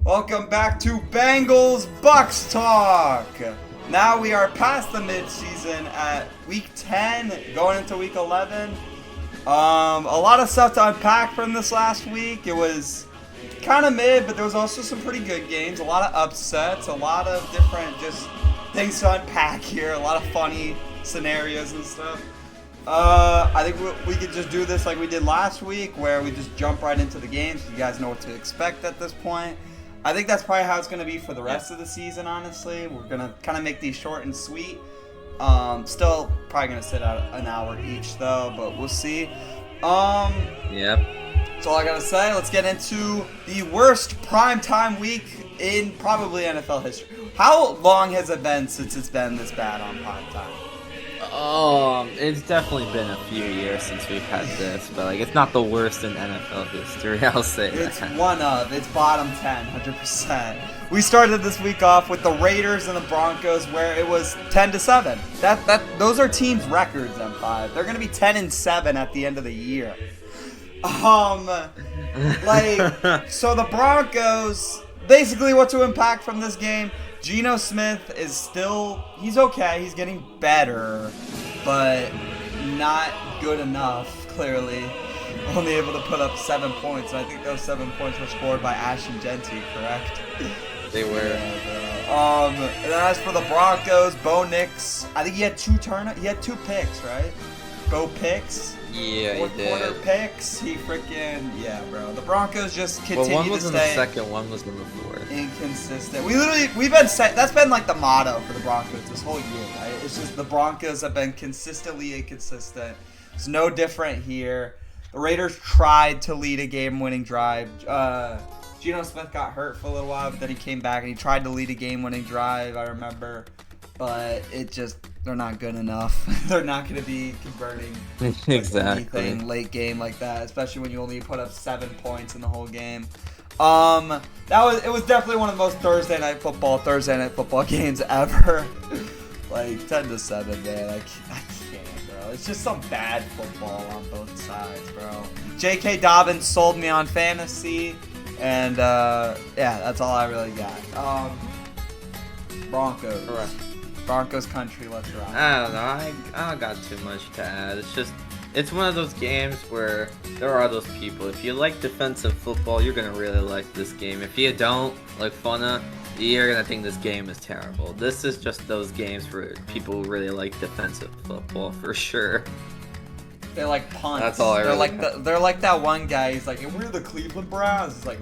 Welcome back to Bengals Bucks Talk. Now we are past the midseason at week 10, going into week 11. A lot of stuff to unpack from this last week. It was kind of mid, but there was also some pretty good games. A lot of upsets, a lot of different just things to unpack here. A lot of funny scenarios and stuff. I think we could just do this like we did last week, where we just jump right into the games. You guys know what to expect at this point. I think that's probably how it's going to be for the rest of the season, honestly. We're going to kind of make these short and sweet. Still probably going to sit out an hour each, though, but we'll see. Yep. That's all I got to say. Let's get into the worst primetime week in probably NFL history. How long has it been since it's been this bad on primetime? It's definitely been a few years since we've had this, but like it's not the worst in NFL history, I'll say It's that. it's bottom 10, 100%. We started this week off with the Raiders and the Broncos, where it was 10-7. Those are teams' records, M5. They're gonna be 10-7 at the end of the year. So the Broncos, basically what to impact from this game. Geno Smith is still, he's okay, he's getting better, but not good enough, clearly. Only able to put up 7 points, and I think those 7 points were scored by Ashton Genty, correct? They were. And then as for the Broncos, Bo Nix, I think he had two picks, right? Bo picks. Yeah, he did. Quarter picks. He freaking, yeah, bro. The Broncos just continue to stay. Well, one was in the second, one was in the fourth. Inconsistent. We've been that's been like the motto for the Broncos this whole year, right? It's just the Broncos have been consistently inconsistent. It's no different here. The Raiders tried to lead a game-winning drive. Geno Smith got hurt for a little while, but then he came back and he tried to lead a game-winning drive, I remember. But they're not good enough. They're not going to be converting anything late game like that, especially when you only put up 7 points in the whole game. It was definitely one of the most Thursday night football games ever. Like 10-7, man. I can't, bro. It's just some bad football on both sides, bro. J.K. Dobbins sold me on fantasy, and yeah, that's all I really got. Broncos. All right. Broncos country, let's rock. I don't know. I don't got too much to add. It's one of those games where there are those people. If you like defensive football, you're gonna really like this game. If you don't like funna, you're gonna think this game is terrible. This is just those games for people who really like defensive football for sure. They like punts. That's all I really They're like that one guy. He's like, we're the Cleveland Browns. He's like,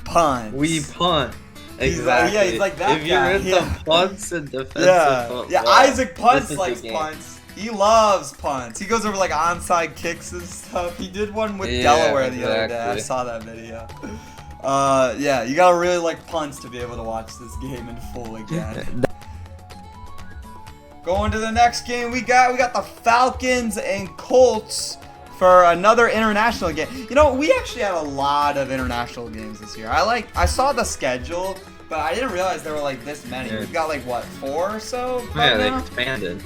punts. We punt. Exactly. He's like that if guy. If you're into punts and defensive football, yeah. Isaac Punts likes punts. He loves punts. He goes over like onside kicks and stuff. He did one with Delaware the other day. I saw that video. Yeah, you gotta really like punts to be able to watch this game in full again. Going to the next game, we got the Falcons and Colts for another international game. You know, we actually had a lot of international games this year. I saw the schedule, but I didn't realize there were like this many. We've got like what, 4 or so? Yeah, they expanded.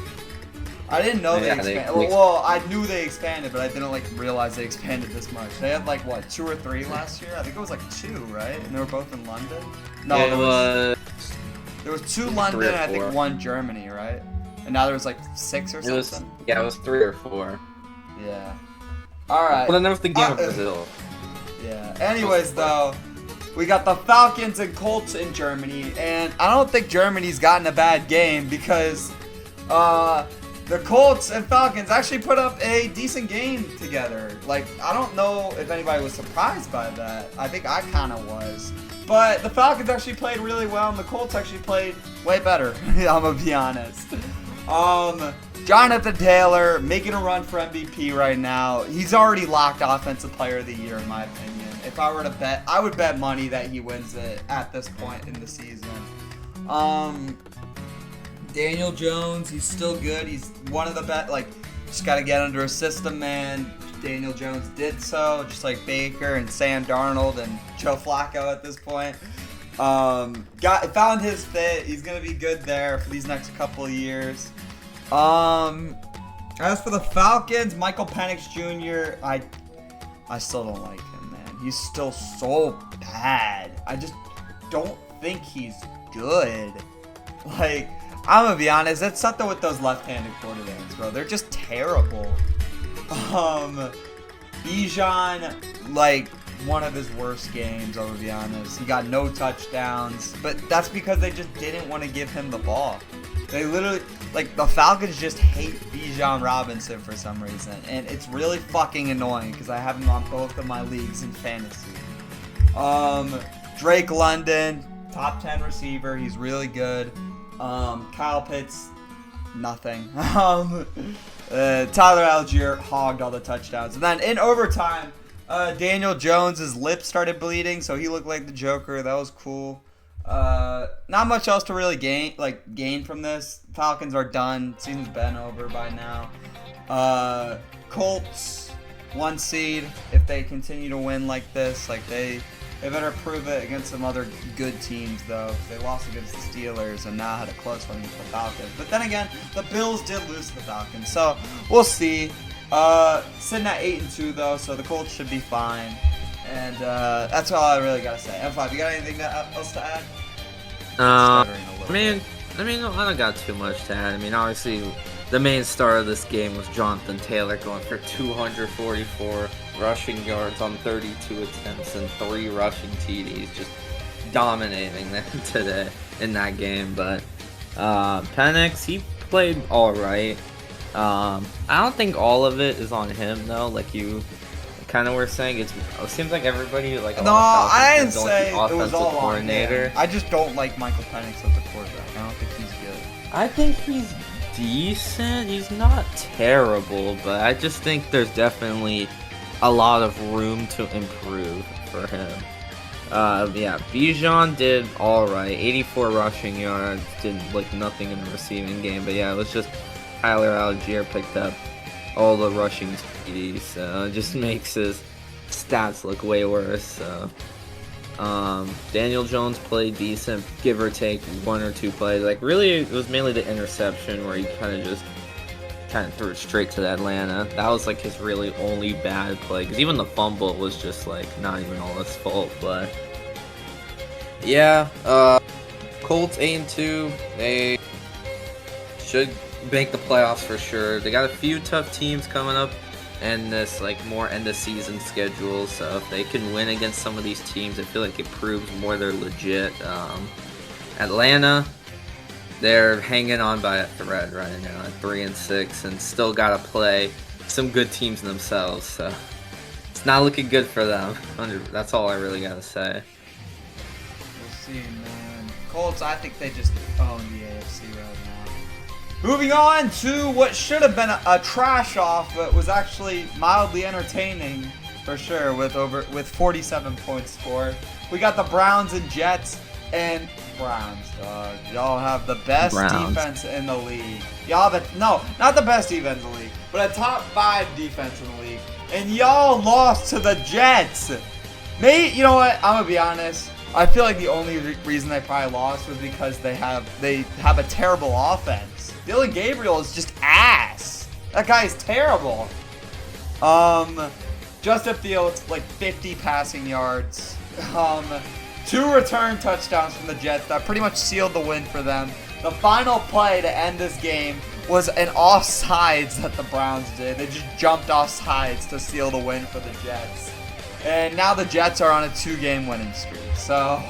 I didn't know they expanded. Well, I knew they expanded, but I didn't like realize they expanded this much. They had like what, 2 or 3 last year? I think it was like 2, right? And they were both in London. No, there was 2 London and I think 1 Germany, right? And now there was like 6 or something. It was 3 or 4. Yeah. All right. Well, then there was the game of Brazil. Yeah. Anyways, though, we got the Falcons and Colts in Germany, and I don't think Germany's gotten a bad game because the Colts and Falcons actually put up a decent game together. Like, I don't know if anybody was surprised by that. I think I kind of was. But the Falcons actually played really well, and the Colts actually played way better. I'm gonna be honest. Jonathan Taylor making a run for MVP right now. He's already locked Offensive Player of the Year, in my opinion. If I were to bet, I would bet money that he wins it at this point in the season. Daniel Jones, he's still good. He's one of the best. Like, just got to get under a system, man. Daniel Jones did so, just like Baker and Sam Darnold and Joe Flacco at this point. Found his fit. He's gonna be good there for these next couple of years. As for the Falcons, Michael Penix Jr., I still don't like him, man. He's still so bad. don't think he's good. Like, I'm gonna be honest, it's something with those left-handed quarterbacks, bro. They're just terrible. Bijan, like, one of his worst games, I'm gonna be honest. He got no touchdowns, but that's because they just didn't want to give him the ball. They literally, like, the Falcons just hate Bijan Robinson for some reason, and it's really fucking annoying because I have him on both of my leagues in fantasy. Drake London, top 10 receiver, he's really good. Kyle Pitts, nothing. Tyler Algier hogged all the touchdowns. And then in overtime, Daniel Jones' lip started bleeding, so he looked like the Joker. That was cool. Not much else to really gain from this. Falcons are done. Season's been over by now. Colts, 1 seed. If they continue to win like this, like they better prove it against some other good teams, though. They lost against the Steelers and now had a close one against the Falcons. But then again, the Bills did lose to the Falcons, so we'll see. Sitting at 8-2 though, so the Colts should be fine. And that's all I really gotta say. M5, you got anything else to add? I mean, I don't got too much to add. I mean, obviously, the main star of this game was Jonathan Taylor going for 244 rushing yards on 32 attempts and 3 rushing TDs, just dominating them today in that game. But Penix, he played all right. I don't think all of it is on him though. Like you kind of were saying, it seems like everybody like. No, I didn't say it was all coordinator. on him. I just don't like Michael Penix as a quarterback. I don't think he's good. I think he's decent. He's not terrible, but I just think there's definitely a lot of room to improve for him. Yeah, Bijan did all right. 84 rushing yards, did like nothing in the receiving game, but yeah, it was just Tyler Algier picked up all the rushing TDs, so it just makes his stats look way worse. So Daniel Jones played decent, give or take 1 or 2 plays. Like really, it was mainly the interception where he kind of threw it straight to Atlanta. That was like his really only bad play, because even the fumble was just like not even all his fault. But yeah, Colts 8-2. They should make the playoffs for sure. They got a few tough teams coming up in this like more end of season schedule, so if they can win against some of these teams, I feel like it proves more they're legit. Atlanta, they're hanging on by a thread right now at 3-6 and still gotta play some good teams themselves, so it's not looking good for them. That's all I really gotta say. We'll see, man. Colts, I think they just own the AFC right now. Moving on to what should have been a trash off, but was actually mildly entertaining for sure with 47 points scored. We got the Browns and Jets, and Browns, dog. Y'all have the best defense in the league. Y'all have not the best defense in the league, but a top 5 defense in the league. And y'all lost to the Jets. Mate, you know what? I'm gonna be honest. I feel like the only reason they probably lost was because they have a terrible offense. Dylan Gabriel is just ass. That guy is terrible. Justin Fields, like 50 passing yards. 2 return touchdowns from the Jets that pretty much sealed the win for them. The final play to end this game was an offsides that the Browns did. They just jumped offsides to seal the win for the Jets. And now the Jets are on a 2-game winning streak. So,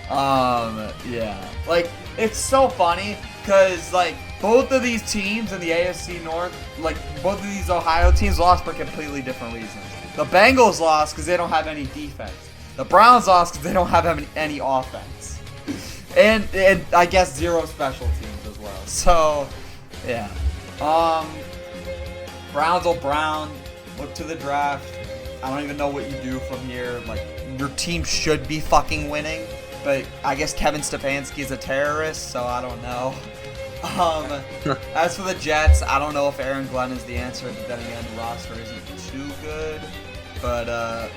yeah. Like, it's so funny because, like, both of these teams in the AFC North, like, both of these Ohio teams lost for completely different reasons. The Bengals lost because they don't have any defense. The Browns lost because they don't have any offense. And I guess 0 special teams as well. So, yeah. Browns will Brown. Look to the draft. I don't even know what you do from here. Like, your team should be fucking winning. But I guess Kevin Stefanski is a terrorist, so I don't know. As for the Jets, I don't know if Aaron Glenn is the answer, but then again, the roster isn't too good. But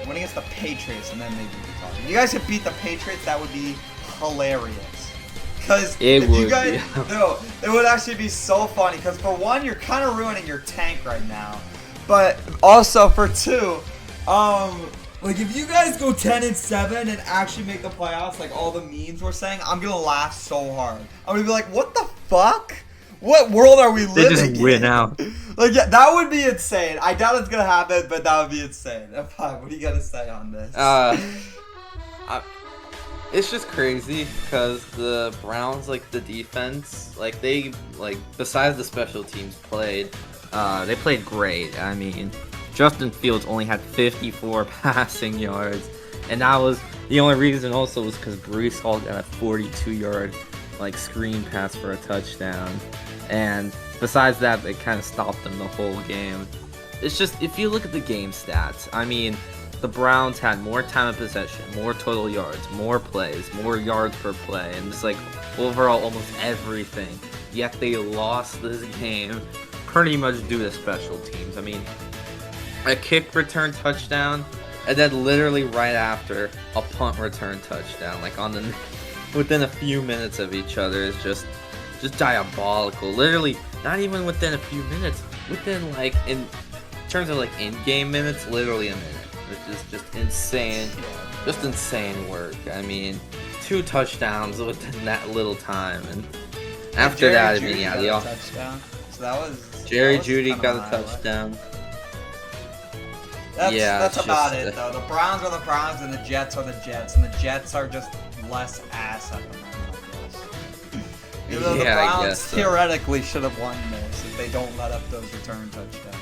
winning against the Patriots, and then maybe we can talk. If you guys could beat the Patriots, that would be hilarious. Because if you guys, no, it would actually be so funny. Because for one, you're kind of ruining your tank right now. But also for two, Like, if you guys go 10-7 and actually make the playoffs, like all the memes were saying, I'm gonna laugh so hard. I'm gonna be like, what the fuck? What world are we living in? They just win out. Like, yeah, that would be insane. I doubt it's gonna happen, but that would be insane. M5, what do you gotta say on this? It's just crazy because the Browns, like the defense, like they, like besides the special teams played, they played great. I mean, Justin Fields only had 54 passing yards, and that was the only reason. Also was because Breece Hall got a 42-yard like screen pass for a touchdown, and besides that, they kind of stopped them the whole game. It's just if you look at the game stats, I mean. The Browns had more time of possession, more total yards, more plays, more yards per play, and just like overall almost everything. Yet they lost this game pretty much due to special teams. I mean, a kick return touchdown, and then literally right after a punt return touchdown, like on the within a few minutes of each other, is just diabolical. Literally, not even within a few minutes, within like in terms of like in-game minutes, literally a minute. Which is just insane work. I mean, 2 touchdowns within that little time, and after that, I mean, yeah, the touchdown. So that was Jerry Jeudy got a touchdown. That's about it, though. The Browns are the Browns, and the Jets are the Jets, and the Jets are just less ass at the moment, I guess. Even though the Browns theoretically should have won this if they don't let up those return touchdowns.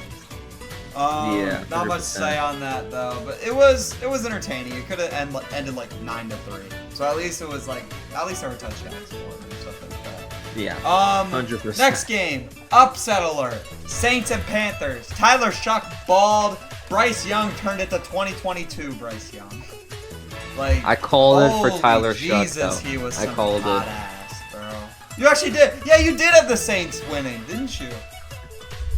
Yeah, not much to say on that though, but it was entertaining. It could have ended like 9-3, so at least it was like there were touchdowns for it and stuff like that. Yeah, 100%. Next game, upset alert: Saints and Panthers. Tyler Shuck balled. Bryce Young turned it to 2022. Bryce Young, like I called it for Tyler Shuck. Jesus, he was some I called hot ass, bro. You actually did. Yeah, you did have the Saints winning, didn't you?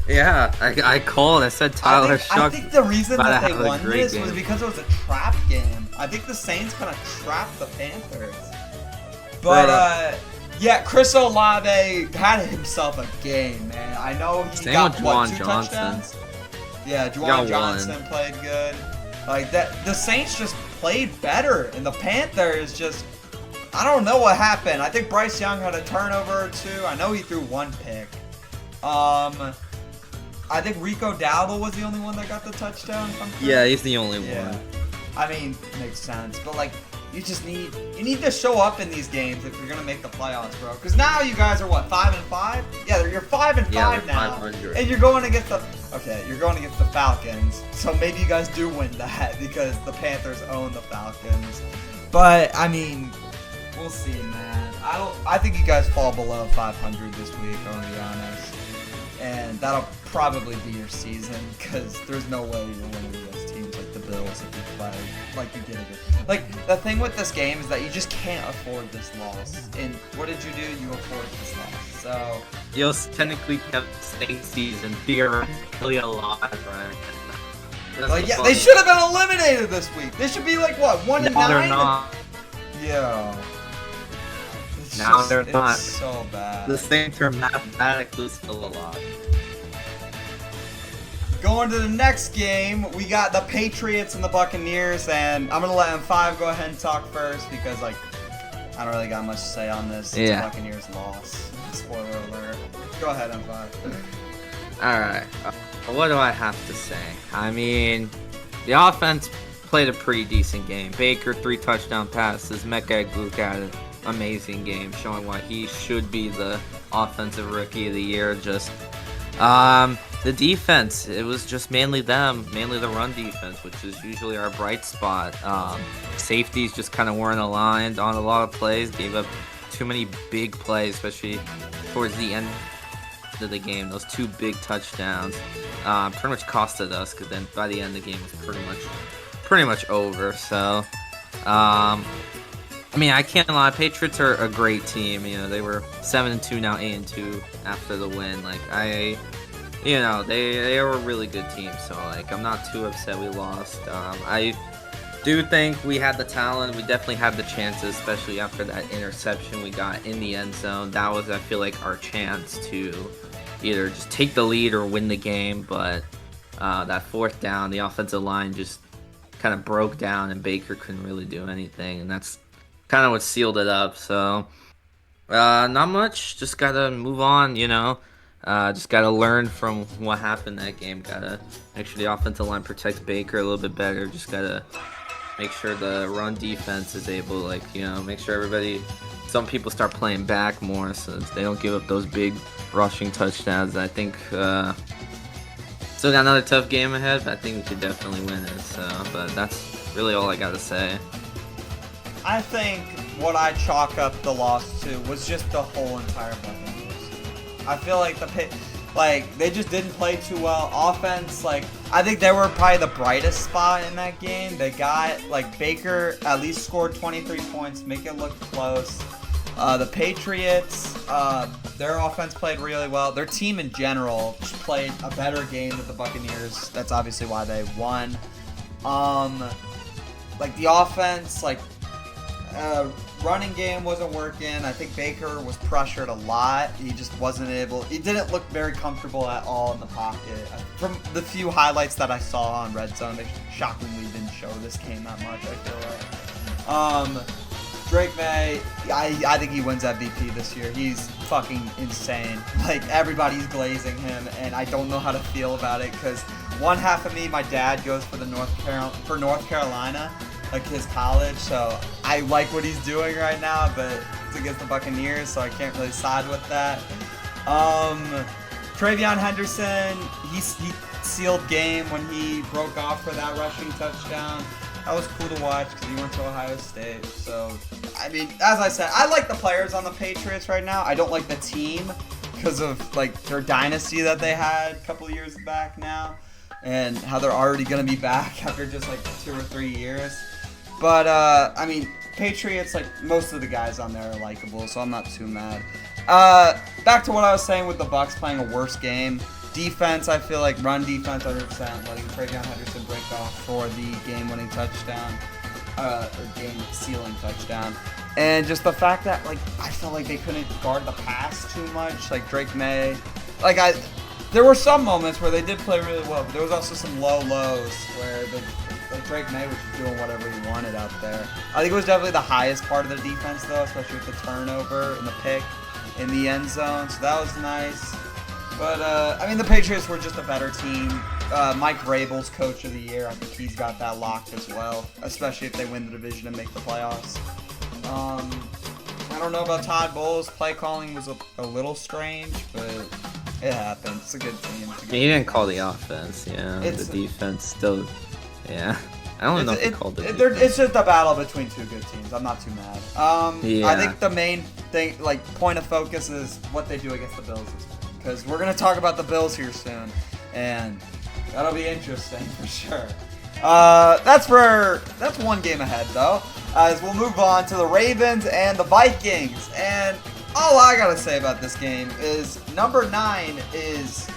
Yeah, I called. I said Tyler Shuck. I think the reason that they won this was because it was a trap game. I think the Saints kind of trapped the Panthers. But yeah, Chris Olave had himself a game, man. I know he got what, 2 touchdowns. Yeah, Juwan Johnson played good. Like that, the Saints just played better, and the Panthers just. I don't know what happened. I think Bryce Young had a turnover or 2. I know he threw 1 pick. I think Rico Dowdle was the only one that got the touchdown. Yeah, he's the only one. I mean, makes sense. But like, you need to show up in these games if you're gonna make the playoffs, bro. Because now you guys are what, 5-5? Yeah, you're 5-5 now, 500. and you're going against the Falcons. So maybe you guys do win that because the Panthers own the Falcons. But I mean, we'll see, man. I think you guys fall below 500 this week. I'm gonna be honest. And that'll probably be your season because there's no way you're winning against teams like the Bills if you play like you did against. Like, the thing with this game is that you just can't afford this loss. And what did you do? You afforded this loss. So you'll technically kept state season theoretically alive, right? Like, yeah, they should have been eliminated this week. They should be like what, 1-9? No, they're not. Yeah. They're not. It's so bad. The Saints are mathematically still alive. Going to the next game, we got the Patriots and the Buccaneers, and I'm gonna let M5 go ahead and talk first because like I don't really got much to say on this. It's a Buccaneers loss. Spoiler alert. Go ahead, M5. All right. What do I have to say? I mean, the offense played a pretty decent game. Baker 3 touchdown passes. Mecca Luke had an amazing game, showing why he should be the offensive rookie of the year. Just the defense, it was just mainly them, mainly the run defense, which is usually our bright spot. Safeties just kind of weren't aligned on a lot of plays, gave up too many big plays, especially towards the end of the game. Those 2 big touchdowns pretty much costed us, because then by the end the game was pretty much over. So I mean, I can't lie, Patriots are a great team. You know, they were 7-2, now 8-2 after the win. Like, you know, they are a really good team, so like I'm not too upset we lost. I do think we had the talent. We definitely had the chances, especially after that interception we got in the end zone. That was, I feel like, our chance to either just take the lead or win the game. But that 4th down, the offensive line just kind of broke down, and Baker couldn't really do anything, and that's kind of what sealed it up. So not much. Just gotta move on, you know. Just gotta learn from what happened that game. Gotta make sure the offensive line protects Baker a little bit better. Just gotta make sure the run defense is able, like, you know, make sure some people start playing back more so they don't give up those big rushing touchdowns. I think still got another tough game ahead, but I think we could definitely win it. So, but that's really all I gotta say. I think what I chalk up the loss to was just the whole entire Buccaneers. I feel like they just didn't play too well. Offense, like, I think they were probably the brightest spot in that game. They got, like, Baker at least scored 23 points, make it look close. The Patriots, their offense played really well. Their team in general just played a better game than the Buccaneers. That's obviously why they won. Like, the offense, like, running game wasn't working. I think Baker was pressured a lot. He just wasn't able. He didn't look very comfortable at all in the pocket. From the few highlights that I saw on Red Zone, they shockingly didn't show this game that much, I feel like. Drake May, I think he wins MVP this year. He's fucking insane. Like, everybody's glazing him, and I don't know how to feel about it because one half of me, my dad goes for North Carolina, like his college, so I like what he's doing right now, but it's against the Buccaneers, so I can't really side with that. Travion Henderson, he sealed game when he broke off for that rushing touchdown. That was cool to watch because he went to Ohio State. So, I mean, as I said, I like the players on the Patriots right now. I don't like the team because of, like, their dynasty that they had a couple of years back now and how they're already going to be back after just, like, 2 or 3 years. But, I mean, Patriots, like, most of the guys on there are likable, so I'm not too mad. Back to what I was saying with the Bucs playing a worse game. Defense, I feel like run defense 100%, letting Travion Henderson break off for the game-winning touchdown, or game-sealing touchdown. And just the fact that, like, I felt like they couldn't guard the pass too much, like Drake May. Like, there were some moments where they did play really well, but there was also some low lows where Drake May was just doing whatever he wanted out there. I think it was definitely the highest part of the defense, though, especially with the turnover and the pick in the end zone, so that was nice. But, I mean, the Patriots were just a better team. Mike Vrabel's coach of the year. I think he's got that locked as well, especially if they win the division and make the playoffs. I don't know about Todd Bowles. Play calling was a little strange, but it happened. It's a good team. He didn't call the offense, yeah. The defense still, yeah. I don't know if he called it. It's just a battle between two good teams. I'm not too mad. Yeah. I think the main thing, like, point of focus is what they do against the Bills this week. Because we're going to talk about the Bills here soon, and that'll be interesting for sure. That's one game ahead, though, as we'll move on to the Ravens and the Vikings. And all I got to say about this game is number 9 is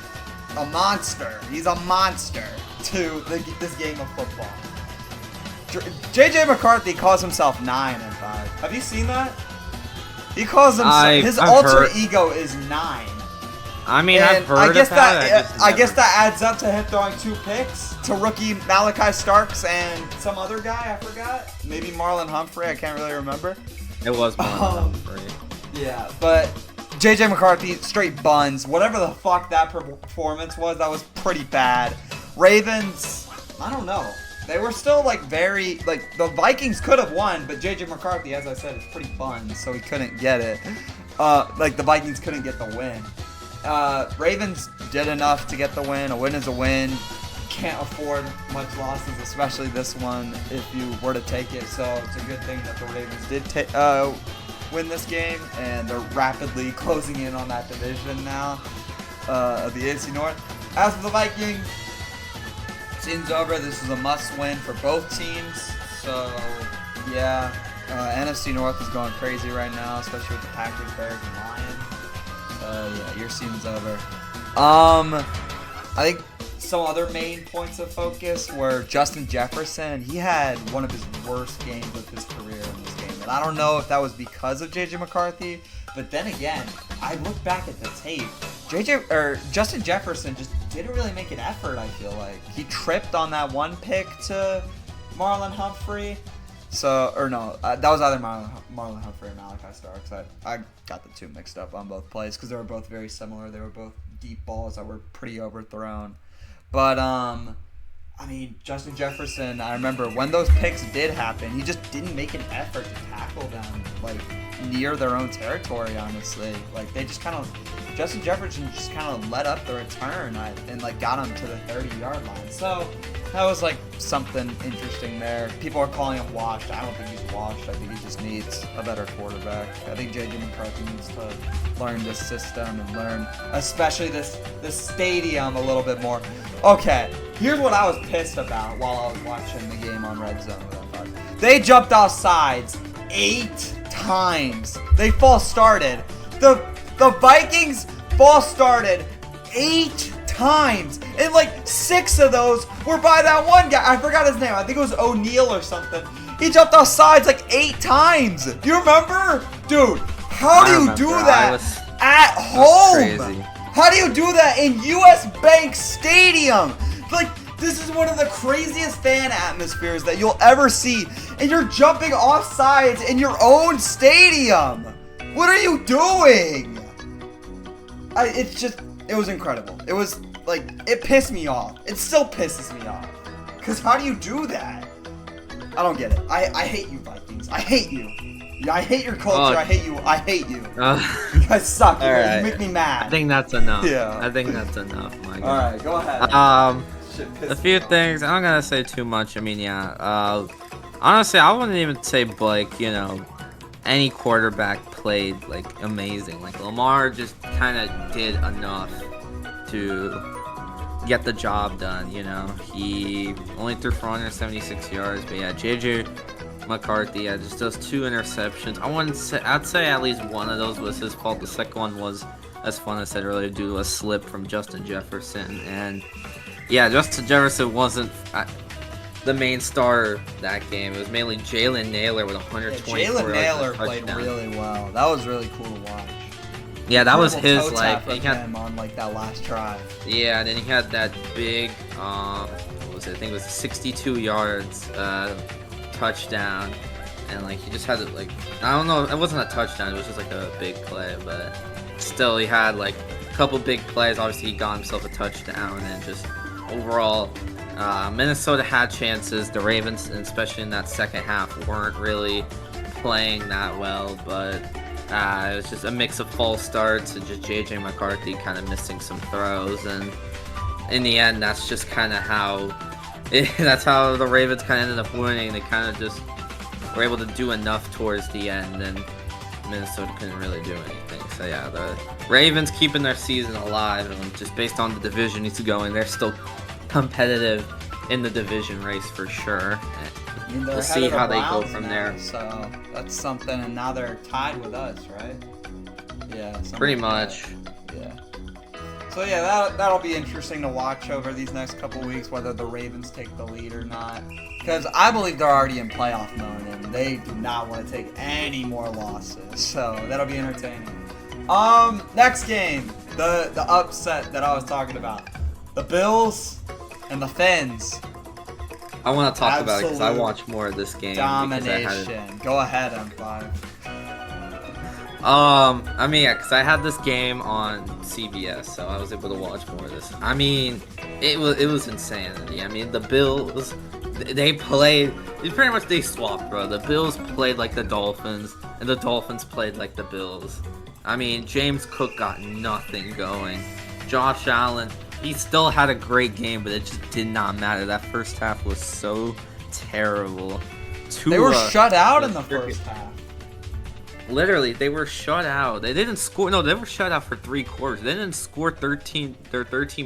a monster. He's a monster to this game of football. J.J. McCarthy calls himself 9 and 5. Have you seen that? He calls himself, his alter ego is 9. I mean, I've heard of that. I guess that adds up to him throwing 2 picks to rookie Malachi Starks and some other guy, I forgot. Maybe Marlon Humphrey, I can't really remember. It was Marlon Humphrey. Yeah, but J.J. McCarthy, straight buns. Whatever the fuck that performance was, that was pretty bad. Ravens, I don't know. They were still, like, very, like, the Vikings could have won, but J.J. McCarthy, as I said, is pretty buns, so he couldn't get it. Like, the Vikings couldn't get the win. Ravens did enough to get the win. A win is a win. Can't afford much losses, especially this one, if you were to take it. So it's a good thing that the Ravens did win this game, and they're rapidly closing in on that division now of the AFC North. As for the Vikings, season's over. This is a must-win for both teams. So, yeah, NFC North is going crazy right now, especially with the Packers, Bears, and Lions. Yeah, your season's over. I think some other main points of focus were Justin Jefferson. He had one of his worst games of his career in this game. And I don't know if that was because of J.J. McCarthy, but then again, I look back at the tape. Justin Jefferson just didn't really make an effort, I feel like. He tripped on that one pick to Marlon Humphrey. So, or no, that was either Marlon Humphrey or Malachi Starks. I got the two mixed up on both plays because they were both very similar. They were both deep balls that were pretty overthrown. But, I mean, Justin Jefferson, I remember when those picks did happen, he just didn't make an effort to tackle them, like, near their own territory, honestly. Like, they just kind of, Justin Jefferson just kind of let up the return and, like, got him to the 30-yard line. So, that was, like, something interesting there. People are calling him washed. I don't think he's washed. I think he just needs a better quarterback. I think J.J. McCarthy needs to learn this system and learn, especially this stadium a little bit more. Okay, here's what I was pissed about while I was watching the game on Red Zone with M5. They jumped off sides 8 times. They false started. The Vikings false started 8 times. And like 6 of those were by that one guy. I forgot his name. I think it was O'Neal or something. He jumped off sides like 8 times. Do you remember? Dude, how do you do that at home? Crazy. How do you do that in US Bank Stadium? Like, this is one of the craziest fan atmospheres that you'll ever see. And you're jumping off sides in your own stadium. What are you doing? It was incredible. It was, like, it pissed me off. It still pisses me off. Because how do you do that? I don't get it. I hate you, Vikings. I hate you. I hate your culture. I hate you. I hate you. You guys suck. You make me mad. I think that's enough. Yeah. I think that's enough, my God. Alright, go ahead. A few things. I'm not gonna say too much. I mean, yeah. Honestly, I wouldn't even say, like, you know, any quarterback played, like, amazing. Like, Lamar just kind of did enough to get the job done, you know. He only threw for 176 yards, but yeah, J.J. McCarthy, yeah, just those 2 interceptions. I'd say at least one of those was his fault. The second one was, as fun as I said earlier, due to a slip from Justin Jefferson. And yeah, Justin Jefferson wasn't the main star that game. It was mainly Jalen Nailor with 124 yards. Jalen Nailor played really well. That was really cool to watch. Yeah, that was his, like, he had him on like that last drive. Yeah, and then he had that big, what was it? I think it was 62 yards touchdown, and like he just had it, like, I don't know, it wasn't a touchdown, it was just like a big play, but still he had like a couple big plays. Obviously he got himself a touchdown, and just overall Minnesota had chances. The Ravens, especially in that second half, weren't really playing that well, but it was just a mix of false starts and just J.J. McCarthy kind of missing some throws, and in the end that's just kind of how that's how the Ravens kind of ended up winning. They kind of just were able to do enough towards the end, and Minnesota couldn't really do anything. So yeah, the Ravens keeping their season alive, and just based on the division he's going, they're still competitive in the division race for sure. I mean, we'll see how they go from there. So that's something, and now they're tied with us, right? Yeah. Pretty much. Yeah. So yeah, that'll be interesting to watch over these next couple weeks, whether the Ravens take the lead or not. Because I believe they're already in playoff mode, and they do not want to take any more losses. So that'll be entertaining. Next game, the upset that I was talking about, the Bills and the Fins. I want to talk about it because I watched more of this game. Domination. Go ahead, M5. I mean, yeah, because I had this game on CBS, so I was able to watch more of this. I mean, it was insanity. I mean, the Bills, they played, pretty much they swapped, bro. The Bills played like the Dolphins, and the Dolphins played like the Bills. I mean, James Cook got nothing going. Josh Allen, he still had a great game, but it just did not matter. That first half was so terrible. They were shut out in the first half. Literally, they were shut out. They didn't score. No, they were shut out for 3 quarters. They didn't score 13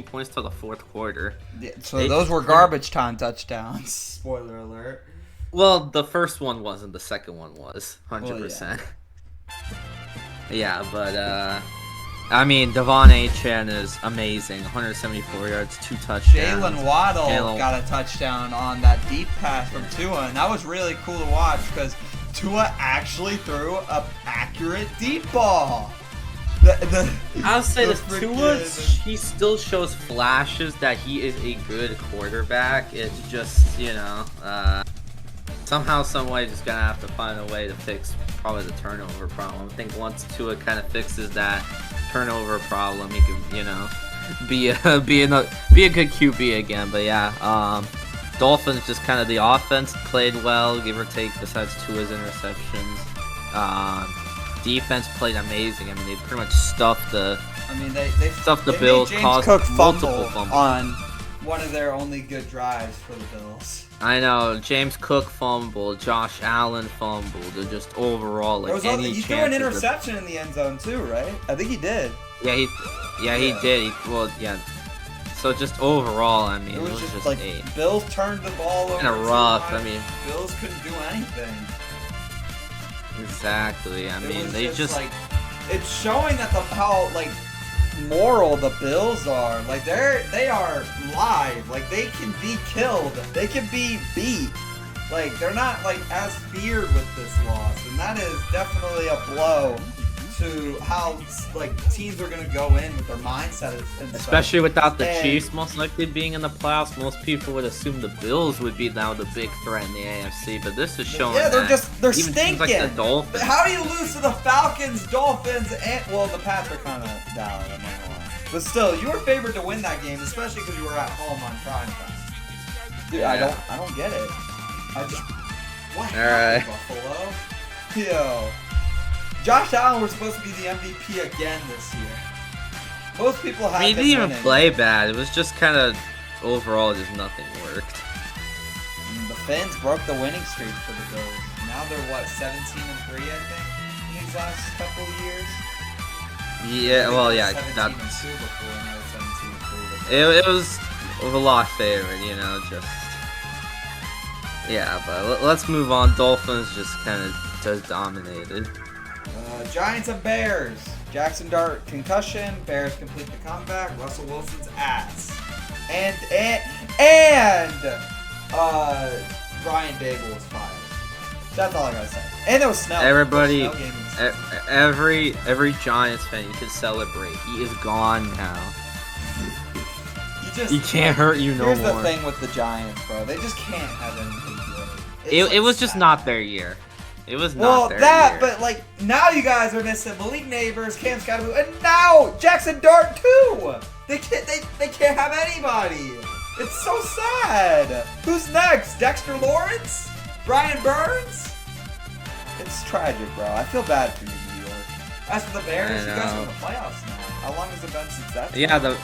points till the 4th quarter. Yeah, so those were garbage time touchdowns. Spoiler alert. Well, the first one wasn't. The second one was 100%. Yeah, but I mean, Devon Achane is amazing. 174 yards, 2 touchdowns. Jalen Waddle got a touchdown on that deep pass from Tua, and that was really cool to watch because Tua actually threw a accurate deep ball. I'll say this, Tua, he still shows flashes that he is a good quarterback. It's just, you know, somehow, some way, just gonna have to find a way to fix probably the turnover problem. I think once Tua kind of fixes that turnover problem, he could, you know, be a good QB again. But yeah, Dolphins just kind of the offense played well, give or take, besides Tua's interceptions. Defense played amazing. I mean, they pretty much stuffed the. I mean, they stuffed the made Bills, James caused Cook multiple fumble fumbles. on one of their only good drives for the Bills. I know, James Cook fumbled, Josh Allen fumbled, and just overall, like, He threw an interception in the end zone too, right? I think he did. Yeah, he did. So just overall, I mean, it was just like Bills turned the ball over. Kind of rough. I mean, Bills couldn't do anything. Exactly. I mean, they just like, it's showing that how like moral the Bills are. Like they are live. Like they can be killed. They can be beat. Like they're not like as feared with this loss, and that is definitely a blow to how like teams are gonna go in with their mindset. Especially without the Chiefs most likely being in the playoffs, most people would assume the Bills would be now the big threat in the AFC. But this is showing. Yeah, they're even stinking. Like the Dolphins. How do you lose to the Falcons, Dolphins, and the Pats are kind of down. I'm not gonna lie. But still, you were favored to win that game, especially because you were at home on prime time. Dude, Yeah. I don't get it. What happened, Buffalo? Yo. Josh Allen was supposed to be the MVP again this year. Most people had he didn't even play bad. It was just kind of overall, just nothing worked. And the Finns broke the winning streak for the Bills. Now they're what, 17-3, I think, in these last couple of years. Yeah, well, yeah, 17-2 before, now they're 17-3. It was a lot favorite, you know, just. Yeah, but let's move on. Dolphins just kind of just dominated. Giants and Bears. Jackson Dart concussion. Bears complete the comeback. Russell Wilson's ass. And Brian Daigle was fired. That's all I gotta say. And there was snow. Everybody, Snow game every Giants fan, you can celebrate. He is gone now. He can't hurt you no more. Here's the thing with the Giants, bro. They just can't have anything good. It was just not their year. It was not their year. But like now you guys are missing Malik Neighbors, Cam Scotty, and now Jackson Dart too. They can't have anybody. It's so sad. Who's next? Dexter Lawrence? Brian Burns? It's tragic, bro. I feel bad for you, New York. As for the Bears, you guys are in the playoffs now. How long has it been since that? Yeah,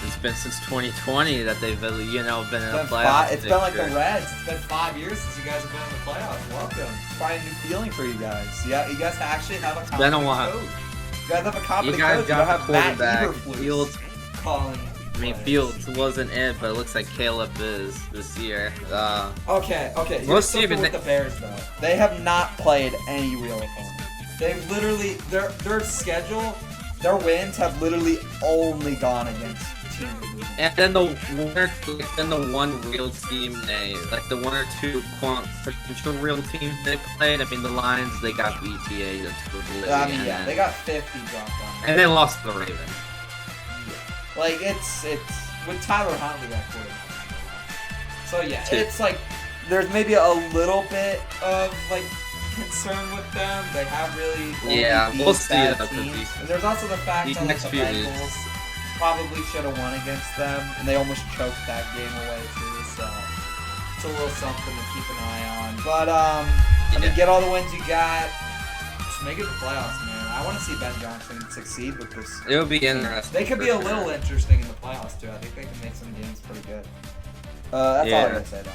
it's been since 2020 that they've, you know, been in the playoffs. It's been like the Reds. It's been 5 years since you guys have been in the playoffs. Welcome. It's probably a new feeling for you guys. Yeah, you guys actually have a competent coach. You guys have a competent coach. You don't have Matt Eberflus calling. I mean, Fields wasn't it, but it looks like Caleb is this year. Okay. We'll see with the Bears though. They have not played any real opponents. They've literally their schedule. Their wins have literally only gone against teams. And then the one real team the one or two potential real teams they played. I mean, the Lions, they got BTA. They got 50 dropped on them. And they lost the Ravens. Yeah. Like it's with Tyler Huntley at quarterback. So yeah, it's like there's maybe a little bit of like concern with them. They have really we'll see bad teams. And there's also the fact that like, the Bengals probably should have won against them, and they almost choked that game away too. So it's a little something to keep an eye on. But I mean, get all the wins you got. Just make it the playoffs, man. I want to see Ben Johnson succeed with this. It'll be interesting. They could be a little interesting in the playoffs too. I think they can make some games pretty good. That's all I'm gonna say though.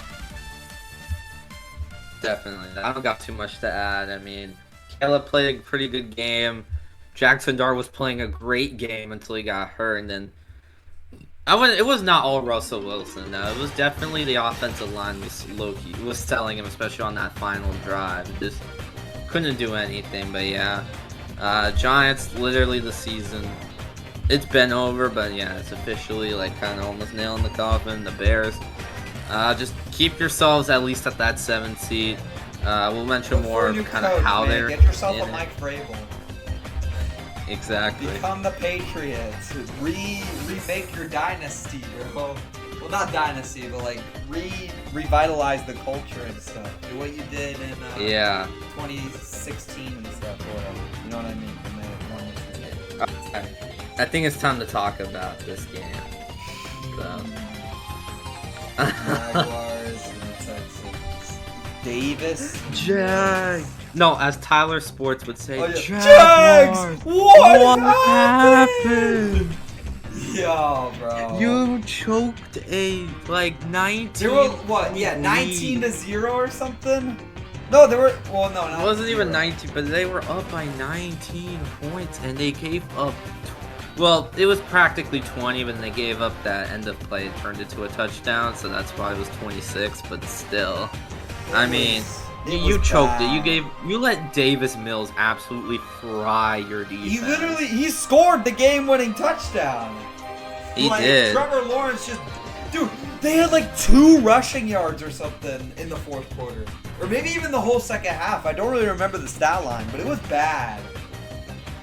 Definitely. I don't got too much to add. I mean, Caleb played a pretty good game. Jackson Dart was playing a great game until he got hurt, and then it was not all Russell Wilson. No, it was definitely the offensive line was selling him, especially on that final drive. Just couldn't do anything. But yeah, Giants, literally the season, it's been over. But yeah, it's officially like kind of almost nailing the coffin. The Bears. Just keep yourselves at least at that 7th seed. We'll mention more of kind of how they're. Get yourself a Mike Vrabel. Exactly. Become the Patriots. Remake your dynasty, bro. well, not dynasty, but like revitalize the culture and stuff. Do what you did in 2016 and stuff, or whatever. You know what I mean? When they won this game. Okay. I think it's time to talk about this game. So. Jaguars and Texans. Davis. No, as Tyler Sports would say, Jags! What happened? Yo, bro. You choked a like 19. They were what? Yeah, 19-0 or something. No, they were. Well, no, it wasn't even 19, but they were up by 19 points, and they gave up. Well, it was practically 20, but they gave up that end of play. It turned into a touchdown, so that's why it was 26. But still, I mean. You choked it. You let Davis Mills absolutely fry your defense. He scored the game-winning touchdown. He did. Trevor Lawrence dude, they had like 2 rushing yards or something in the fourth quarter, or maybe even the whole second half. I don't really remember the stat line, but it was bad.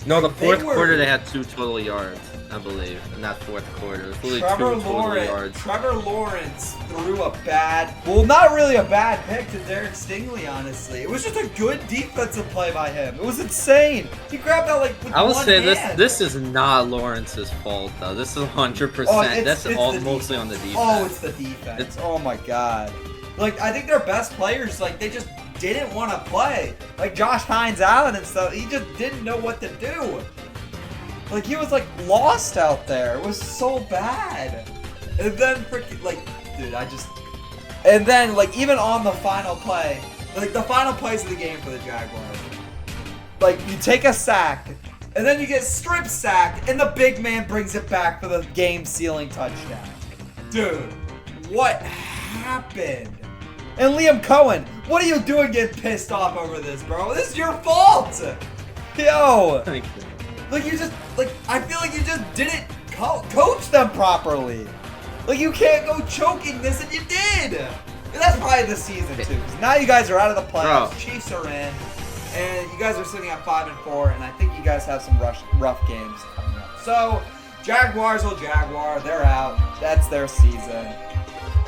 No, the fourth quarter they had 2 total yards, I believe, in that fourth quarter. It was really 2 total yards. Trevor Lawrence threw a not really a bad pick to Derek Stingley, honestly. It was just a good defensive play by him. It was insane. He grabbed that like with I will one say hand. this is not Lawrence's fault though. This is 100%. That's mostly on the defense. Oh, it's the defense. Oh my god. Like I think their best players, like they just didn't want to play. Like Josh Hines Allen and stuff, he just didn't know what to do. Like he was like lost out there. It was so bad. And then freaking like, dude, and then like even on the final play, like the final plays of the game for the Jaguars, like you take a sack, and then you get strip sacked, and the big man brings it back for the game-sealing touchdown. Dude, what happened? And Liam Cohen, what are you doing getting pissed off over this, bro? This is your fault! Yo! Like, I feel like you just didn't coach them properly. Like, you can't go choking this, and you did! And that's probably the season, too. Because now you guys are out of the playoffs, Bro. Chiefs are in, and you guys are sitting at 5-4, and I think you guys have some rough games coming up. So, Jaguars will Jaguar, they're out. That's their season.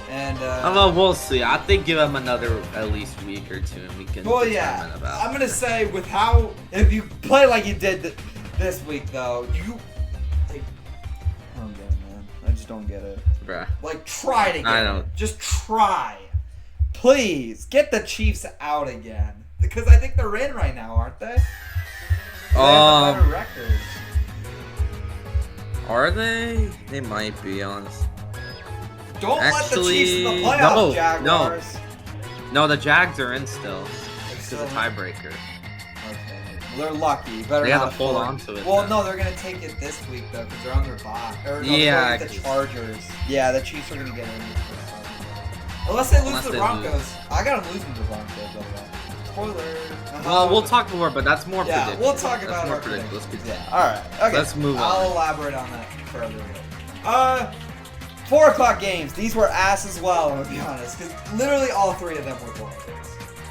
And well, we'll see. I think give them another at least week or 2, and we can. Well, yeah. I'm gonna say if you play like you did this week, though, I don't get it, man. I just don't get it. Bruh. Like, try to get don't. it. Just try. Please get the Chiefs out again, because I think they're in right now, aren't they? They have a better record. Are they? They might be, honest. Don't let the Chiefs in the playoffs, Jaguars. No, the Jags are in still. It's a tiebreaker. Okay. Well, they're lucky. Better they not have to hold on to it. Well, no, they're gonna take it this week though, because they're on their bye. Or, no, yeah. The Chargers. Yeah, the Chiefs are gonna get in. Unless they lose to the Broncos. I got them losing to the Broncos. Spoiler. Well, we'll talk more, but that's more predictable. Yeah, we'll talk about more our predictable. Yeah. All right. Okay. Let's move on. I'll elaborate on that further. 4 o'clock games. These were ass as well, I'm gonna be honest, because literally all 3 of them were blown.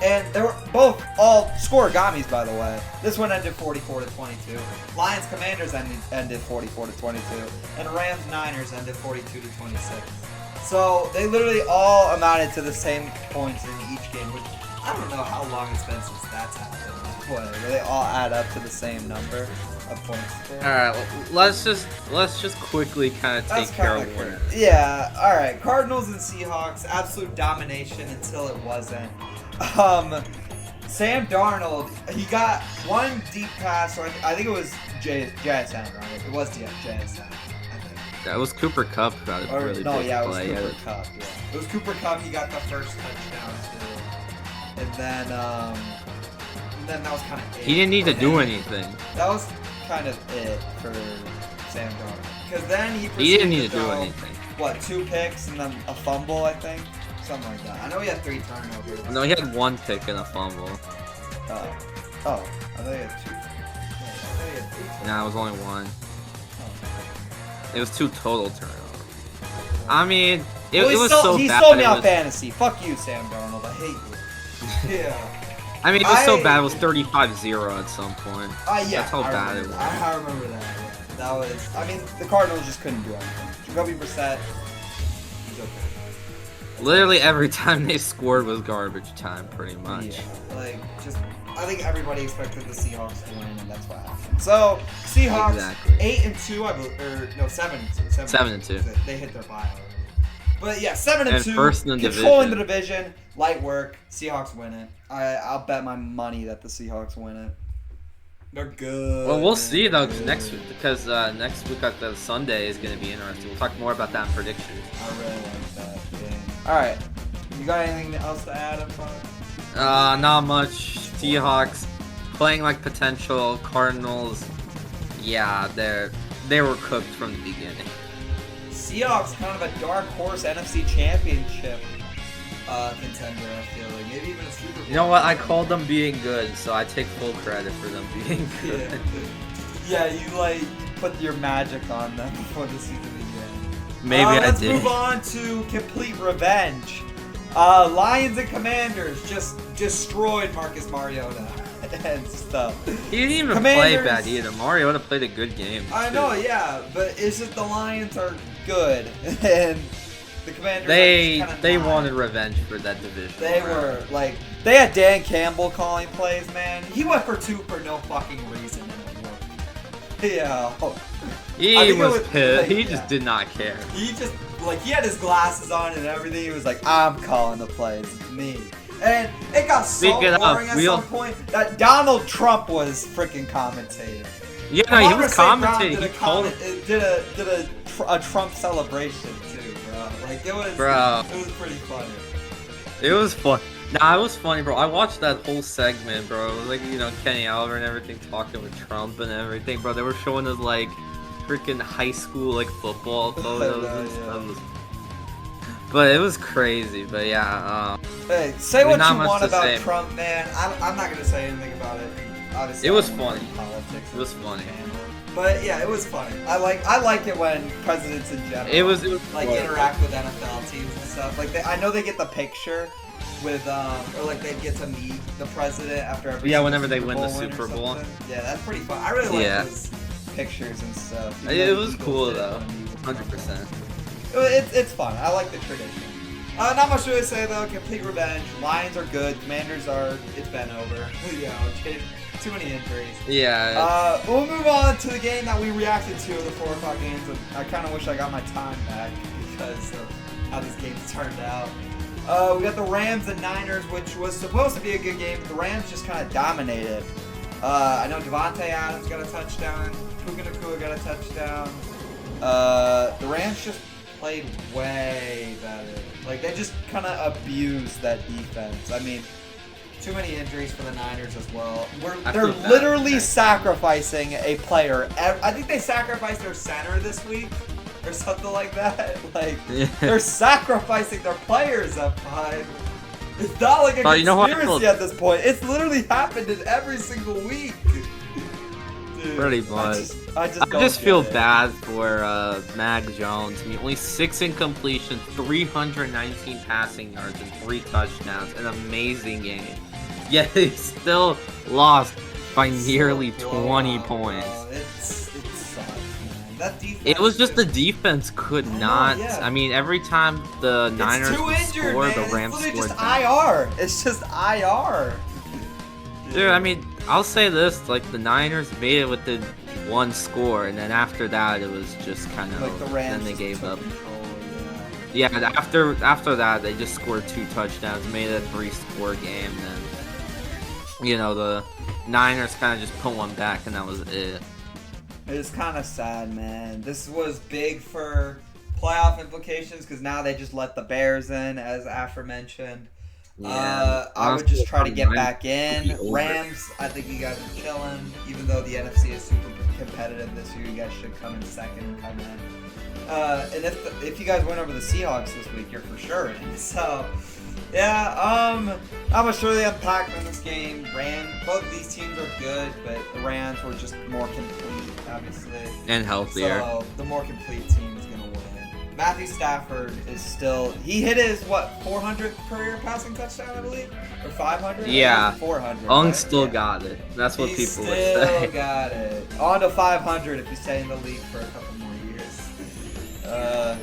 And they were all scoregamis, by the way. This one ended 44-22. Lions Commanders ended 44-22, and Rams Niners ended 42-26. So they literally all amounted to the same points in each game, which I don't know how long it's been since that's happened. Whatever, they all add up to the same number of points. All right, let's just quickly kind of take care of one. Yeah, all right. Cardinals and Seahawks, absolute domination until it wasn't. Sam Darnold, he got one deep pass, or I think it was JSN, right? It was JSN, I think. That was Cooper Kupp. It was Cooper Kupp. Yeah, it was Cooper Kupp. He got the first touchdown too, and then that was kind of it. He didn't need to do anything. That was kind of it for Sam Darnold, because then he didn't need to do anything. What, 2 picks and then a fumble, I think, something like that. I know he had 3 turnovers. No, he had 1 pick and a fumble. I thought he had 2. I thought he had 3 turnovers. Nah, it was only 1. It was 2 total turnovers. I mean, it was so bad. He sold me on fantasy. Fuck you, Sam Darnold. I hate you. Yeah. I mean, it was so bad. It was 35-0 at some point. Yeah. That's how bad it was. I remember that. Yeah. That was. I mean, the Cardinals just couldn't do anything. Jacoby Brissett, he's okay. Literally every time they scored was garbage time, pretty much. Yeah, like just I think everybody expected the Seahawks to win, and that's what happened. So Seahawks Exactly. 8-2, I believe, or no 7-2. 7-2. They hit their bye already. But yeah, 7-2. And first in the controlling division. the division, light work. Seahawks win it. I'll bet my money that the Seahawks win it. They're good. Well, we'll man. see though, They're next good. next week at the Sunday is gonna be interesting. We'll talk more about that in predictions. I really like that game. All right, you got anything else to add? Not much. Seahawks playing like potential Cardinals. Yeah, they were cooked from the beginning. Seahawks kind of a dark horse NFC Championship contender. I feel like maybe even a Super Bowl. You know what? I called them being good, so I take full credit for them being good. Yeah, you put your magic on them before the season began. Maybe I let's did. move on to complete revenge. Lions and Commanders just destroyed Marcus Mariota and stuff. He didn't even play bad either. Mariota played a good game. I know, yeah, but it's just the Lions are good and the Commanders. They wanted revenge for that division. They were they had Dan Campbell calling plays, man. He went for 2 for no fucking reason. Yeah. He was pissed. He just did not care. He just he had his glasses on and everything. He was like, I'm calling the plays. It's me. And it got so boring at some point that Donald Trump was freaking commentating. Yeah, no, he was commentating. He did a Trump celebration too, bro. It was pretty funny. It was fun. Nah, it was funny, bro. I watched that whole segment, bro. It was Kenny Oliver and everything talking with Trump and everything, bro. They were showing us freaking high school football photos and stuff. But it was crazy. But yeah. Hey, say what you want about Trump, man. I'm not gonna say anything about it. Obviously, it was funny. Politics. It was funny. But yeah, it was funny. I like it when presidents in general it was interact with NFL teams and stuff. I know they get the picture with or they get to meet the president after every whenever they win the Super Bowl. Yeah, that's pretty fun. I really like those pictures and stuff. It was cool though, 100%. It's fun. I like the tradition. Not much to say though. Complete revenge. Lions are good. Commanders are. It's been over. Too many injuries. Yeah. We'll move on to the game that we reacted to, the 4 o'clock games. I kind of wish I got my time back because of how these games turned out. We got the Rams and Niners, which was supposed to be a good game, but the Rams just kind of dominated. I know Devontae Adams got a touchdown. Puka Nacua got a touchdown. The Rams just played way better. They just kind of abused that defense. I mean, too many injuries for the Niners as well. They're literally sacrificing a player. I think they sacrificed their center this week or something like that. They're sacrificing their players up high. It's not like a conspiracy at this point. It's literally happened in every single week. Dude, pretty much. I just feel bad for Mag Jones. I mean, only 6 incompletions, 319 passing yards, and 3 touchdowns. An amazing game. Yet they still lost by nearly 20 points. It sucks, man. That defense. It was just the defense could not. I mean, every time the Niners would score, the Rams scored. It's just IR. It's just IR. Dude, I mean, I'll say this: the Niners made it with the 1 score, and then after that, it was just kind of. The Rams then they gave up. Control, yeah, after that, they just scored 2 touchdowns, made it a 3-score game. Then, the Niners kind of just put one back, and that was it. It's kind of sad, man. This was big for playoff implications because now they just let the Bears in, as aforementioned. Yeah, I would just try to get back in. Rams, I think you guys are chilling. Even though the NFC is super competitive this year, you guys should come in second and come in. And if you guys win over the Seahawks this week, you're for sure in. So, yeah, not much really unpacked in this game. Both of these teams are good, but the Rams were just more complete, obviously. And healthier. So, the more complete team is going to win. Matthew Stafford is still... He hit his, 400th career passing touchdown, I believe? Or 500? Yeah. 400. Ung still got it. That's what people would say. Still got it. On to 500 if you stay in the league for a couple more years.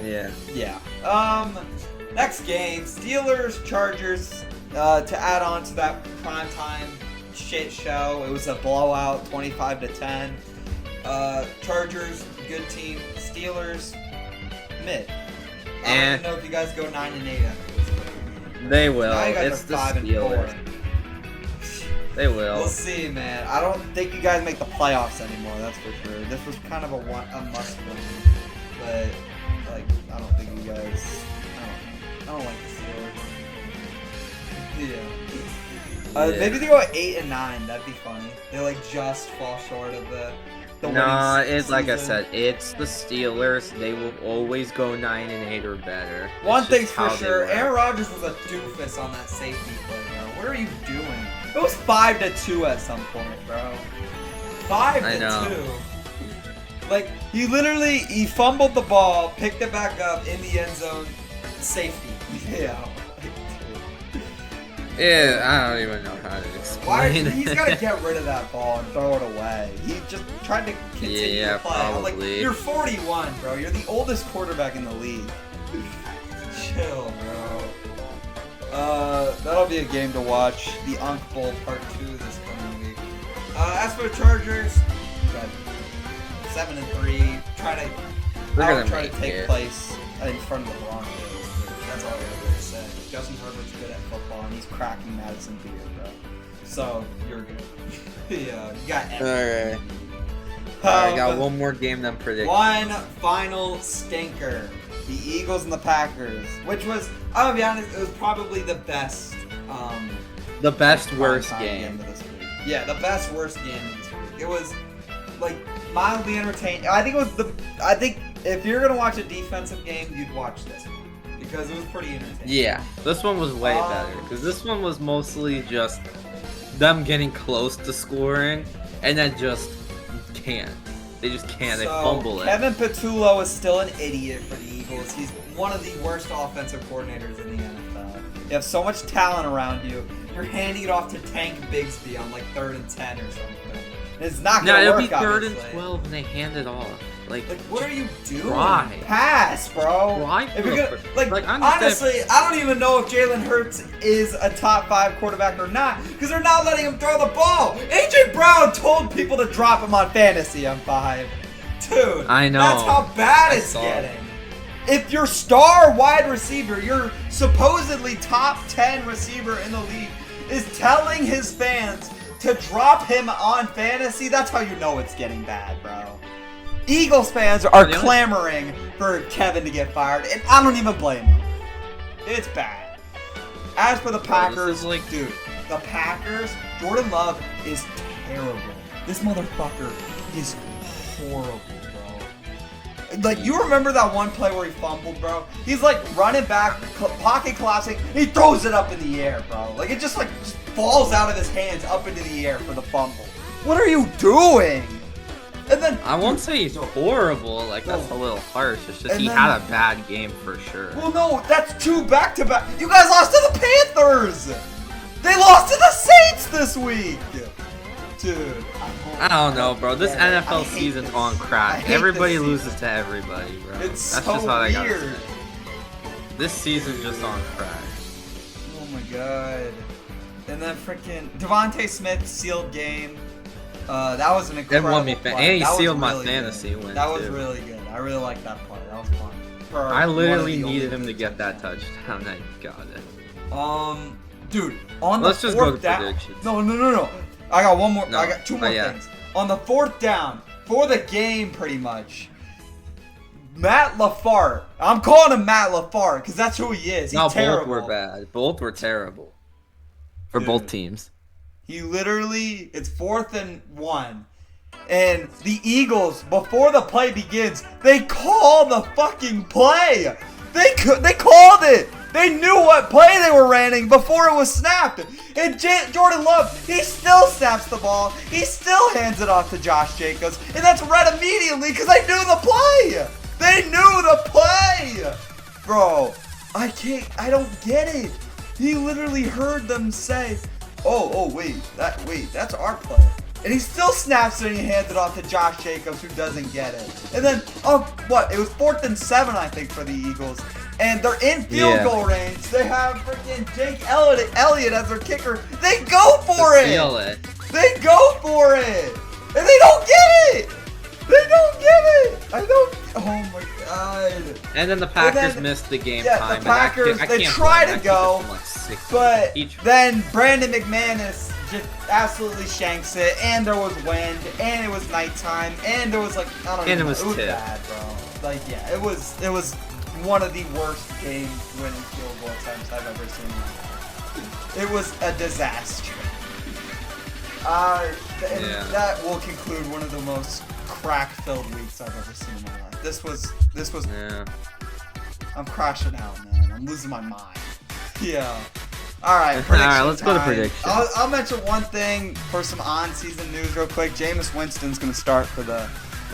Yeah. Yeah. Next game, Steelers, Chargers. To add on to that primetime shit show, it was a blowout, 25-10. Chargers, good team. Steelers, mid. I don't even know if you guys go 9-8 after this game. They will. Now you guys It's are the 5-4. They will. We'll see, man. I don't think you guys make the playoffs anymore. That's for sure. This was kind of a must win, but like I don't think you guys. I don't like the Steelers. Yeah. Maybe they go 8-9. That'd be funny. They like just fall short of the. No, it's like I said, it's the Steelers. They will always go 9-8 or better. One thing's for sure, Aaron Rodgers was a doofus on that safety play, bro. What are you doing? It was 5-2 at some point, bro. 5-2. Like he fumbled the ball, picked it back up in the end zone, safety. Yeah. Yeah, I don't even know how to explain it. He's got to get rid of that ball and throw it away. He just tried to continue to play. I'm like, you're 41, bro. You're the oldest quarterback in the league. Chill, bro. That'll be a game to watch. The Unk Bowl Part 2 this coming week. As for the Chargers, 7-3. Try to take place in front of the Broncos. That's all I gotta say. Justin Herbert's good at football, and he's cracking Madison beer, bro. So you're good. Yeah, you got everything. Alright, I got one more game than predicted. One final stinker. The Eagles and the Packers, which was, I'm gonna be honest, it was probably the best. The best worst game of this week. Yeah, the best worst game of this week. It was like mildly entertaining. I think if you're gonna watch a defensive game, you'd watch this one because it was pretty entertaining. Yeah, this one was way better because this one was mostly just them getting close to scoring and then just can't. They just can't. They fumble it. Kevin Patullo is still an idiot for the Eagles. He's one of the worst offensive coordinators in the NFL. You have so much talent around you. You're handing it off to Tank Bigsby on like 3rd and 10 or something. It's not gonna work. It'll be 3rd and 12 and they hand it off. Like what are you doing? Try. Pass, bro. Try. If you're gonna, honestly, I don't even know if Jalen Hurts is a top 5 quarterback or not, because they're not letting him throw the ball. AJ Brown told people to drop him on fantasy M5. Dude, I know. That's how bad it's getting. If your star wide receiver, your supposedly top 10 receiver in the league, is telling his fans to drop him on fantasy, that's how you know it's getting bad, bro. Eagles fans are clamoring for Kevin to get fired, and I don't even blame them. It's bad. As for the Packers, dude, the Packers, Jordan Love is terrible. This motherfucker is horrible, bro. Like, you remember that one play where he fumbled, bro? He's like running back, pocket collapsing, he throws it up in the air, bro. Like, it just falls out of his hands up into the air for the fumble. What are you doing? And then I won't say he's horrible, like that's a little harsh. It's just he had a bad game for sure. Well, no, that's 2 back-to-back. You guys lost to the Panthers. They lost to the Saints this week. Dude, I don't know, bro. This NFL season's on crack. Everybody loses to everybody, bro. It's that's so just how they got weird. This season's just on crack. Oh my god. And then freaking Devontae Smith sealed game. That was an incredible won me play. And he sealed my really fantasy win, That was too. really good. I really liked that play. That was fun. I literally needed him to get that touchdown. I got it. Dude, on Let's the just go 4th to down. predictions. No. I got one more. No, I got 2 more yeah. things. On the 4th down, for the game, pretty much. Matt LaFleur. I'm calling him Matt LaFleur because that's who he is. He's terrible. Both were bad. Both were terrible. For both teams. He literally, it's 4th and 1. And the Eagles, before the play begins, they call the fucking play. They called it. They knew what play they were running before it was snapped. And Jordan Love, he still snaps the ball. He still hands it off to Josh Jacobs. And that's read immediately because they knew the play. They knew the play. Bro, I don't get it. He literally heard them say, wait, that's our play. And he still snaps it and he hands it off to Josh Jacobs, who doesn't get it. And then, it was 4th and 7, I think, for the Eagles. and they're in field goal range. They have freaking Jake Elliott as their kicker. They go for it. Feel it. They go for it, and they don't get it. They don't get it. I don't. Oh my god. And then the Packers missed the game time. Yeah, the Packers. They try to go, but then Brandon McManus just absolutely shanks it. And there was wind, and it was nighttime, and there was like I don't know. And it was bad, bro. Like yeah, it was one of the worst game-winning field goal attempts I've ever seen in my life. It was a disaster. That will conclude one of the most crack-filled weeks I've ever seen in my life. This was. Yeah. I'm crashing out, man. I'm losing my mind. Yeah. All right. Let's go to predictions. I'll mention one thing for some on-season news real quick. Jameis Winston's gonna start for the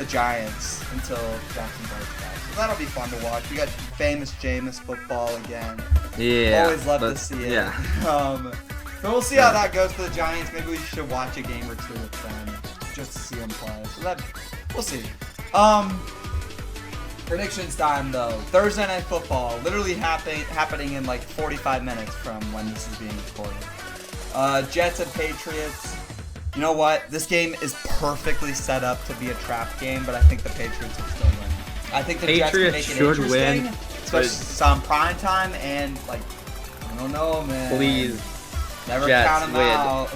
Giants until Jackson Dart's back. So that'll be fun to watch. We got famous Jameis football again. Yeah. Always love to see it. Yeah. But we'll see how that goes for the Giants. Maybe we should watch a game or two with them just to see them play. So we'll see. Predictions time though. Thursday Night Football, literally happening in like 45 minutes from when this is being recorded. Jets and Patriots. You know what? This game is perfectly set up to be a trap game, but I think the Patriots will still win. I think the Jets can make it interesting, especially some prime time and like I don't know, man. Please. Never Jets count them win. out.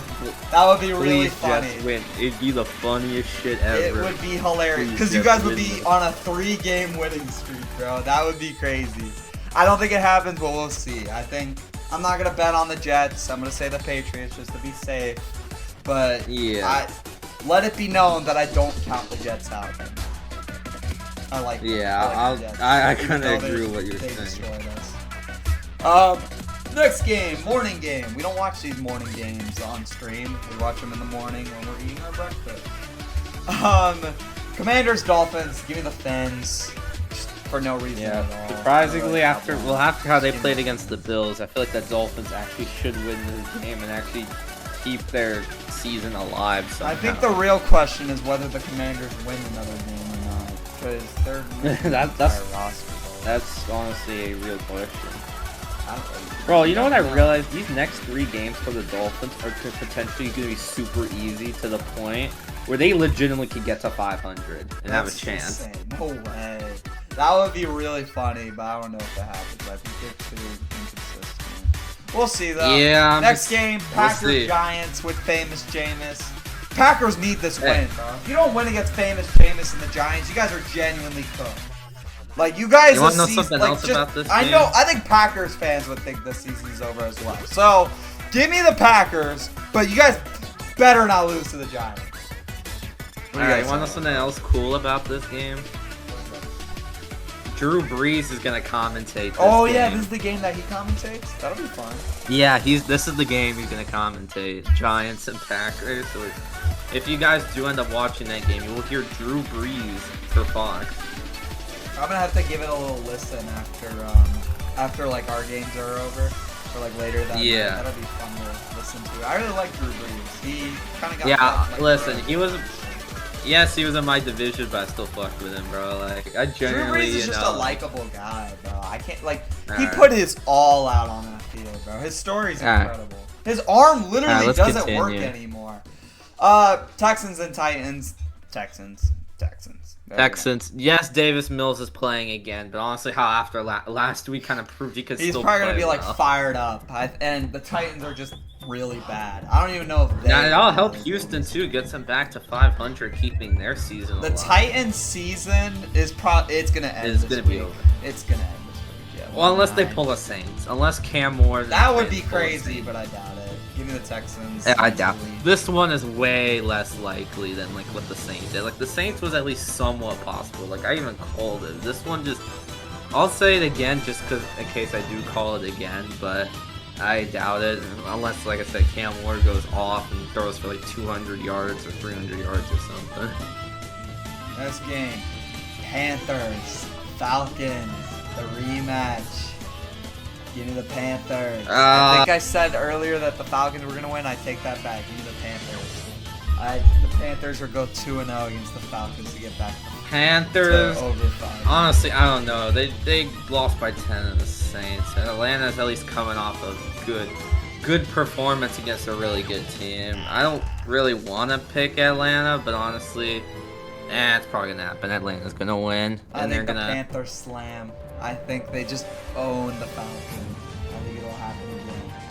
That would be really Please, funny. Jets win. It'd be the funniest shit ever. It would be hilarious because you guys would be on a 3-game winning streak, bro. That would be crazy. I don't think it happens, but we'll see. I'm not gonna bet on the Jets. I'm gonna say the Patriots just to be safe. But yeah, let it be known that I don't count the Jets out. I like. Yeah, I kind of agree with what you're saying. Destroyed us. Next game, morning game. We don't watch these morning games on stream. We watch them in the morning when we're eating our breakfast. Commanders, Dolphins. Give me the Fins. Just for no reason at all. Surprisingly, after how they played against the Bills, I feel like the Dolphins actually should win this game and actually keep their season alive somehow. I think the real question is whether the Commanders win another game or not. Because they're that's honestly a real question. Bro, you know what I realized? These next 3 games for the Dolphins are potentially going to be super easy to the point where they legitimately could get to 500 and have a chance. Insane. No way. That would be really funny, but I don't know if that happens. I think it's too inconsistent. We'll see, though. Yeah. Next game, Packers Giants with famous Jameis. Packers need this win, bro. If you don't win against famous Jameis and the Giants, you guys are genuinely cooked. Like, you guys want to know something else about this game? I think Packers fans would think this season's over as well. So, give me the Packers, but you guys better not lose to the Giants. Alright, you want to know something else cool about this game? Drew Brees is going to commentate this game. Yeah, this is the game that he commentates? That'll be fun. Yeah, this is the game he's going to commentate. Giants and Packers. So if you guys do end up watching that game, you will hear Drew Brees for Fox. I'm gonna have to give it a little listen after like our games are over, or like later that night. That'll be fun to listen to. I really like Drew Brees. He kind of got listen, he was in my division, but I still fucked with him, bro. Like I genuinely, Drew Brees is just a likable guy, bro. I can't he put his all out on that field, bro. His story's incredible. His arm literally doesn't work anymore. Texans and Titans. Texans. Yes, Davis Mills is playing again, but honestly, how after last week kind of proved he could still play. He's probably gonna be like fired up, and the Titans are just really bad. I don't even know if they. It'll help Houston too, gets them back to 500, keeping their season alive. The Titans' season is it's gonna end. It's gonna be over. It's gonna end this week. Yeah. Well, unless they pull the Saints, unless Cam Moore. That would be crazy, but I doubt it. Give me the Texans. I doubt it. This one is way less likely than like what the Saints did. Like the Saints was at least somewhat possible. Like I even called it. This one just, I'll say it again just because in case I do call it again, but I doubt it unless, like I said, Cam Moore goes off and throws for like 200 yards or 300 yards or something. Next game, Panthers, Falcons, the rematch. Give me the Panthers. I think I said earlier that the Falcons were going to win. I take that back. Give me the Panthers. The Panthers will go 2-0 against the Falcons to get back Panthers. to over 5. Honestly, I don't know. They lost by 10 to the Saints. And Atlanta's at least coming off a good performance against a really good team. I don't really want to pick Atlanta, but honestly, it's probably gonna happen. Atlanta's gonna win, I and think they're the gonna. Panthers slam. I think they just own the Falcons. I think it'll happen again.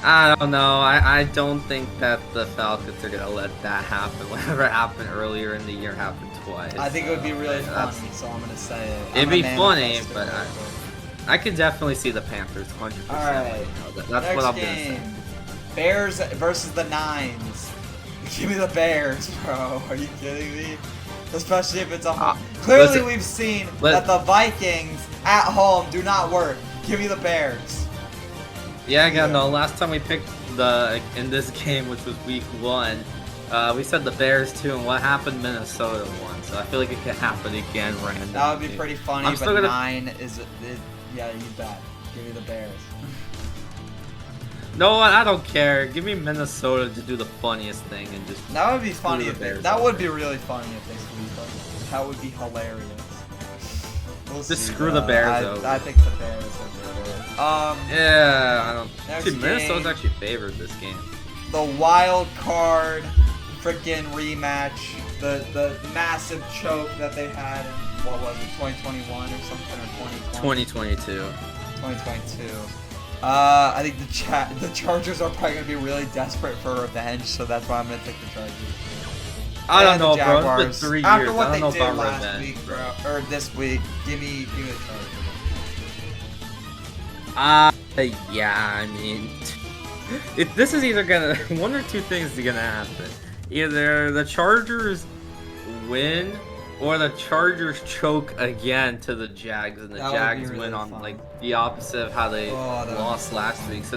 I don't know. I don't think that the Falcons are gonna let that happen. Whatever happened earlier in the year happened twice. I think it would be really that's- funny, so I'm gonna say it. It'd I'm be a funny, manifestor but right I could definitely see the Panthers 100%. Alright. That's Next what I'm game. gonna say. Bears versus the Nines. Give me the Bears, bro. Are you kidding me? Especially if it's a home. Clearly, listen, we've seen that the Vikings at home do not work. Give me the Bears. Yeah, again, no. Last time we picked in this game, which was week 1, we said the Bears too, and what happened? Minnesota won. So I feel like it could happen again randomly. That would be pretty funny, I'm but still gonna... 9 is yeah, you bet. Give me the Bears. No, I don't care. Give me Minnesota to do the funniest thing and just. That would be funny the if Bears that over would there. be really funny if they squeezed us. That would be hilarious. We'll Just see, screw the though. Bears over. I think the Bears over there. Yeah, I don't. Next Dude, Minnesota's game. actually favored this game. The wild card freaking rematch, the massive choke that they had in, what was it, 2021 or something, or 2020? 2022. 2022. I think the Chargers are probably gonna be really desperate for revenge, so that's why I'm gonna take the Chargers. I don't And know, the bro. It's Jaguars. been 3 years. After what I they don't know did about last revenge, week, bro. or this week, give me the Chargers. Yeah, I mean, this is either gonna one or two things are gonna happen. Either the Chargers win, or the Chargers choke again to the Jags, and the That would be Jags really win on fun. like the opposite of how they Oh, that would be lost so last fun. week. So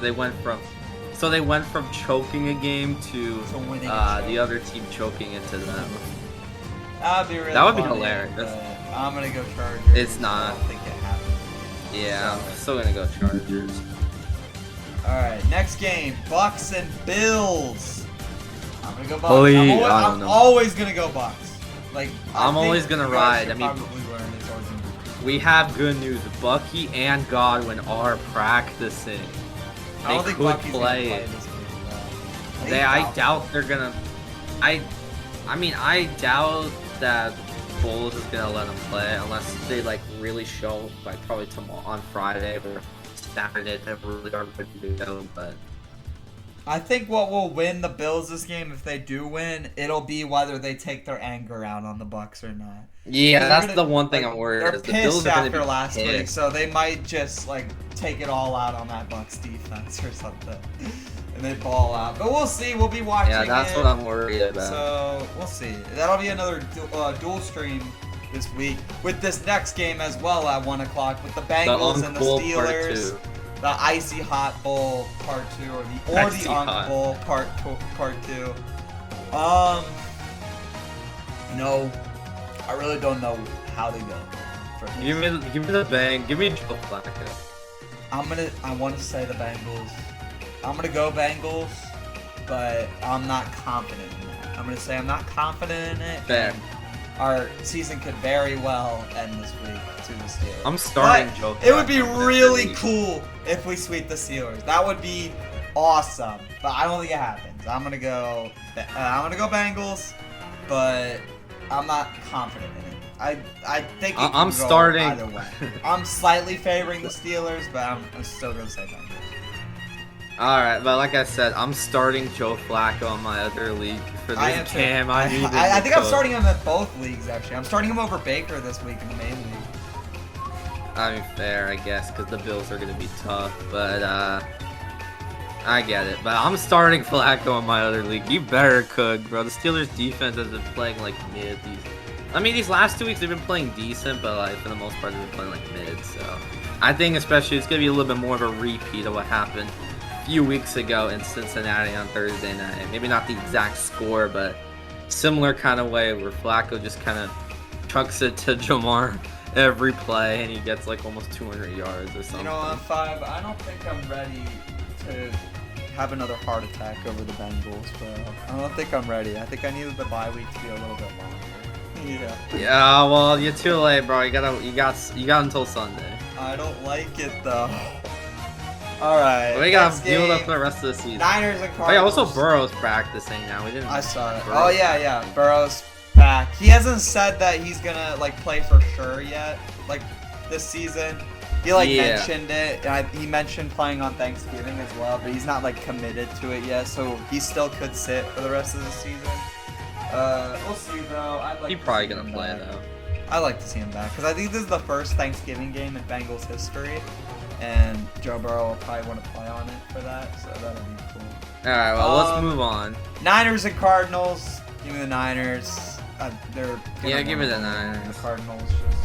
they went from choking a game to To winning a the choke. other team choking into them. That would be really That would be funny, hilarious. but I'm gonna go Chargers. It's not. I don't think it happened. Yeah, I'm still gonna go Chargers. Alright, next game, Bucks and Bills. I'm gonna go Bucks. Holy, I'm I don't know. always gonna go Bucks. Like I'm think always gonna you guys ride. should I mean, probably learn it's always gonna be- We have good news. Bucky and Godwin are practicing. I They don't think could Bucky's gonna play. play this game, though. I doubt they're gonna. I doubt that Bulls is gonna let them play unless they like really show like probably tomorrow on Friday or Saturday they really are ready to go. But I think what will win the Bills this game, if they do win, it'll be whether they take their anger out on the Bucks or not. yeah, They're that's gonna- the one thing like, I'm worried. They're is the Bills pissed are gonna after be last week, pissed. so they might just like take it all out on that Bucks defense or something, and they ball out. But we'll see. We'll be watching. Yeah, that's it. what I'm worried about. So we'll see. That'll be another dual stream this week with this next game as well at 1 o'clock with the Bengals and the Bowl Part Steelers. 2. The Icy Hot Bowl Part 2 or the Icy Unk Hot. Bowl Part 2. No, I really don't know how to go for this. Give me the bang. Give me Joe Flacco. I want to say the Bengals. I'm gonna go Bengals, but I'm not confident in that. I'm gonna say I'm not confident in it. Fair. Our season could very well end this week to the Steelers. I'm starting But Joe it would be Flacco really this week. cool if we sweep the Steelers. That would be awesome. But I don't think it happens. I'm gonna go Bengals, but I'm not confident in it. I think it I'm can go starting- either way. I'm slightly favoring the Steelers, but I'm still gonna say Bengals. Alright, but like I said, I'm starting Joe Flacco in my other league for I am this too. game. I think I'm cook. starting him in both leagues actually. I'm starting him over Baker this week in the main league. I mean, fair, I guess, because the Bills are going to be tough, but I get it. But I'm starting Flacco in my other league. You better cook, bro. The Steelers defense has been playing like mid. These last 2 weeks they've been playing decent, but like for the most part they've been playing like mid. So I think especially it's going to be a little bit more of a repeat of what happened a few weeks ago in Cincinnati on Thursday night. Maybe not the exact score, but similar kind of way where Flacco just kind of chucks it to Jamar every play and he gets like almost 200 yards or something. You know, on 5, I don't think I'm ready to have another heart attack over the Bengals, but I don't think I'm ready. I think I needed the bye week to be a little bit longer. Yeah. Yeah, well, you're too late, bro. You got until Sunday. I don't like it though. All right. We gotta deal with it for the rest of the season. Niners and Cardinals. Oh yeah, also Burrow's practicing now. We didn't. I saw it. Burrow. Oh yeah. Burrow's back. He hasn't said that he's gonna like play for sure yet. Like this season. He like mentioned it. He mentioned playing on Thanksgiving as well, but he's not like committed to it yet. So he still could sit for the rest of the season. We'll see though. He's probably gonna play though. I'd like to see him back because I think this is the first Thanksgiving game in Bengals history, and Joe Burrow will probably want to play on it for that. So that'll be cool. All right, well let's move on. Niners and Cardinals. Give me the Niners. Give me the Niners. The Cardinals just.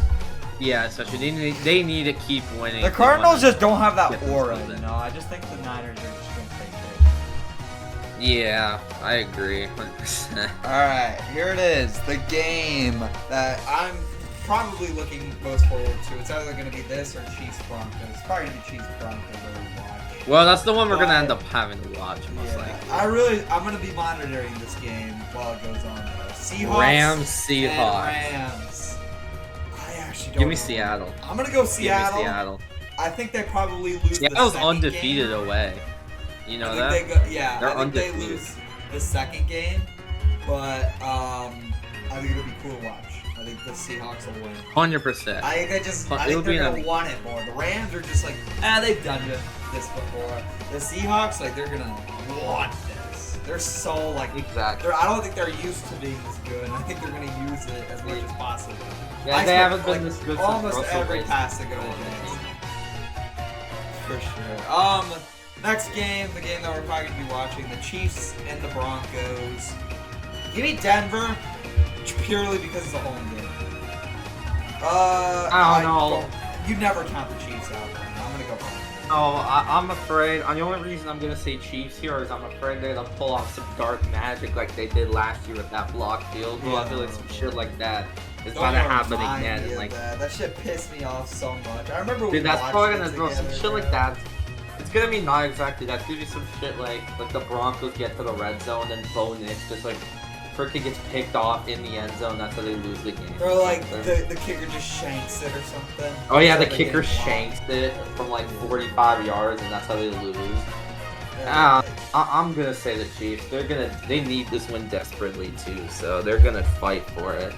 Yeah, especially they need to keep winning. The Cardinals just don't have that aura, you know. I just think the Niners are just gonna take it. Yeah, I agree, 100%. All right, here it is, the game that I'm probably looking most forward to. It's either gonna be this or Chiefs Broncos. It's probably gonna be Chiefs Broncos that we watch. Well, that's the one we're gonna end up having to watch most likely. I'm gonna be monitoring this game while it goes on. Seahawks. Rams, Seahawks. Rams. Give me Seattle. I'm gonna go Seattle. Give me Seattle. I think they probably lose. Seattle's the second undefeated game. away. You know that? They're undefeated. They lose the second game, but I think it'll be cool to watch. I think the Seahawks will win. 100%. I think they're gonna want it more. The Rams are just like, they've done this before. The Seahawks, like, they're gonna want this. They're so like exactly. I don't think they're used to being this good. And I think they're gonna use it as much as possible. Yeah, they haven't been this good since almost Russell every Wilson. pass to go against. For sure. Next game, the game that we're probably gonna be watching, the Chiefs and the Broncos. Give me Denver, purely because it's a home game. I don't know. You never count the Chiefs out. I'm gonna go Broncos. Oh, I'm afraid. The only reason I'm gonna say Chiefs here is I'm afraid they're gonna pull off some dark magic like they did last year with that block field. Yeah. I feel like some shit like that is Don't gonna ever happen remind again. me And of like, that shit pissed me off so much. I remember dude, that's probably gonna throw throw some shit like that. It's gonna be not exactly that. It's gonna be some shit like the Broncos get to the red zone and Bo Nix just like freaking gets picked off in the end zone. That's how they lose the game. Or like the kicker just shanks it or something. Oh yeah, So the they kicker get blocked. shanks it from like 45 yards, and that's how they lose. Yeah. I'm gonna say the Chiefs. They need this win desperately too, so they're gonna fight for it.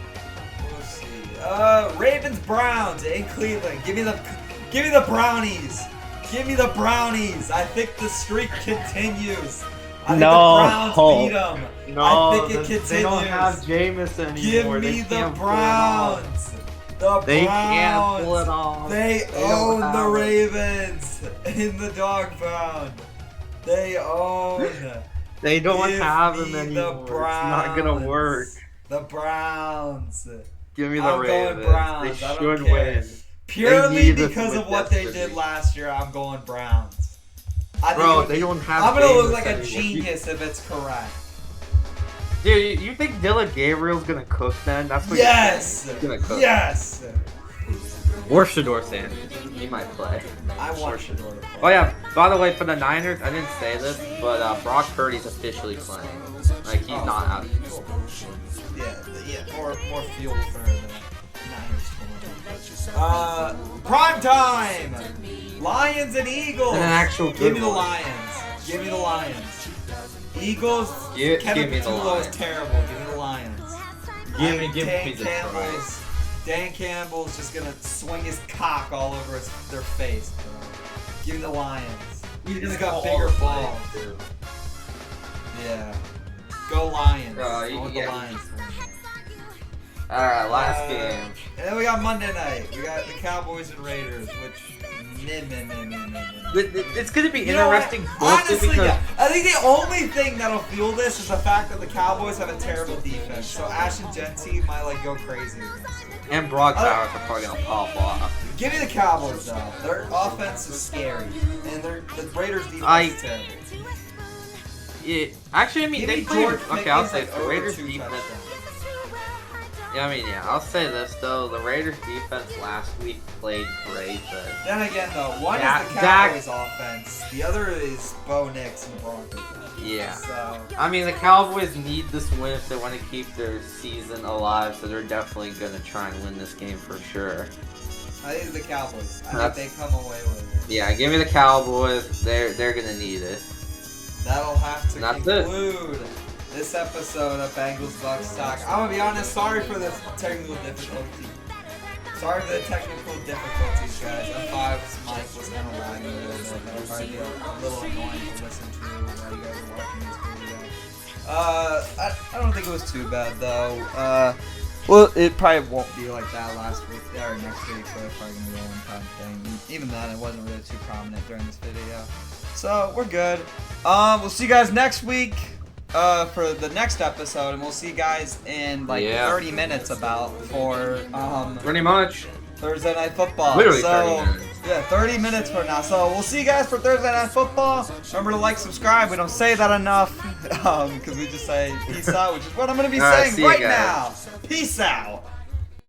We'll see. Ravens Browns in Cleveland. Give me the Brownies. Give me the Brownies. I think the streak continues. I think the Browns beat them. No, I think it continues. they don't have Jameis anymore. Give me They the can't Browns. They can't pull it off. They own the Ravens in the dog pound. They own. They don't Give have me him the anymore. It's Browns. not gonna work. The Browns. Give me the I'm Ravens. going Browns. They I don't should care. win. Purely need this because win of what they desperately. did last year, I'm going Browns. Bro, they don't have. I'm gonna look Jameis like a anymore. genius if it's correct. Dude, you think Dylan Gabriel's gonna cook then? That's what Yes. you're saying. He's gonna cook. Yes. Or Shador Sanders. He might play. I want Shador to play. Oh yeah, by the way, for the Niners, I didn't say this, but Brock Purdy's officially playing. Like, he's not out. Yeah, more fuel for the Niners. Prime time. Lions and Eagles. And an actual Give good me the one. Lions. Give me the Lions. Eagles. Give Kevin me the Patullo is Lions. terrible. Give me the Lions. Give me Dan the Campbell's. Dan Campbell's just gonna swing his cock all over their face, bro. Give me the Lions. He's got bigger balls. Yeah. Go Lions. Bro, I want the yeah. Lions. Alright, last game. And then we got Monday night. We got the Cowboys and Raiders, which It's gonna be You know what? interesting. mostly Honestly, because yeah. I think the only thing that'll fuel this is the fact that the Cowboys have a terrible defense. So Ashton Genty might like go crazy against it. and Brock Bowers are probably gonna pop off. Give me the Cowboys though. Their offense is scary, and the Raiders defense is terrible. Yeah, actually, I mean, Give they me played. George Okay, I'll Pickens, say like, it. The over Raiders 2 defense. touchdowns. Yeah, I mean, yeah. I'll say this though: the Raiders' defense last week played great, but Then again, though, one Dak- is the Cowboys' offense, the other is Bo Nix and the Broncos. yeah. So I mean, the Cowboys need this win if they want to keep their season alive, so they're definitely gonna try and win this game for sure. I think it's the Cowboys. I That's- think they come away with it. Yeah, give me the Cowboys. They're gonna need it. That'll have to That's it. conclude this episode of Bengals Bucks Talk. I'm gonna be honest, sorry for the technical difficulty. Sorry for the technical difficulties, guys. M5's mic was kind of lagging a little bit. That'll probably be a little annoying to listen to while you guys are watching this video. I don't think it was too bad though. Well, it probably won't be like that last week or next week, so it's probably gonna be a one-time thing. Even then, it wasn't really too prominent during this video. So we're good. We'll see you guys next week for the next episode, and we'll see you guys in like 30 minutes about for Pretty much. Thursday Night Football. Literally so, 30 minutes. Yeah, 30 minutes from now. So we'll see you guys for Thursday Night Football. Remember to like, subscribe. We don't say that enough because we just say peace out, which is what I'm going to be All right, saying see you right guys. now. Peace out.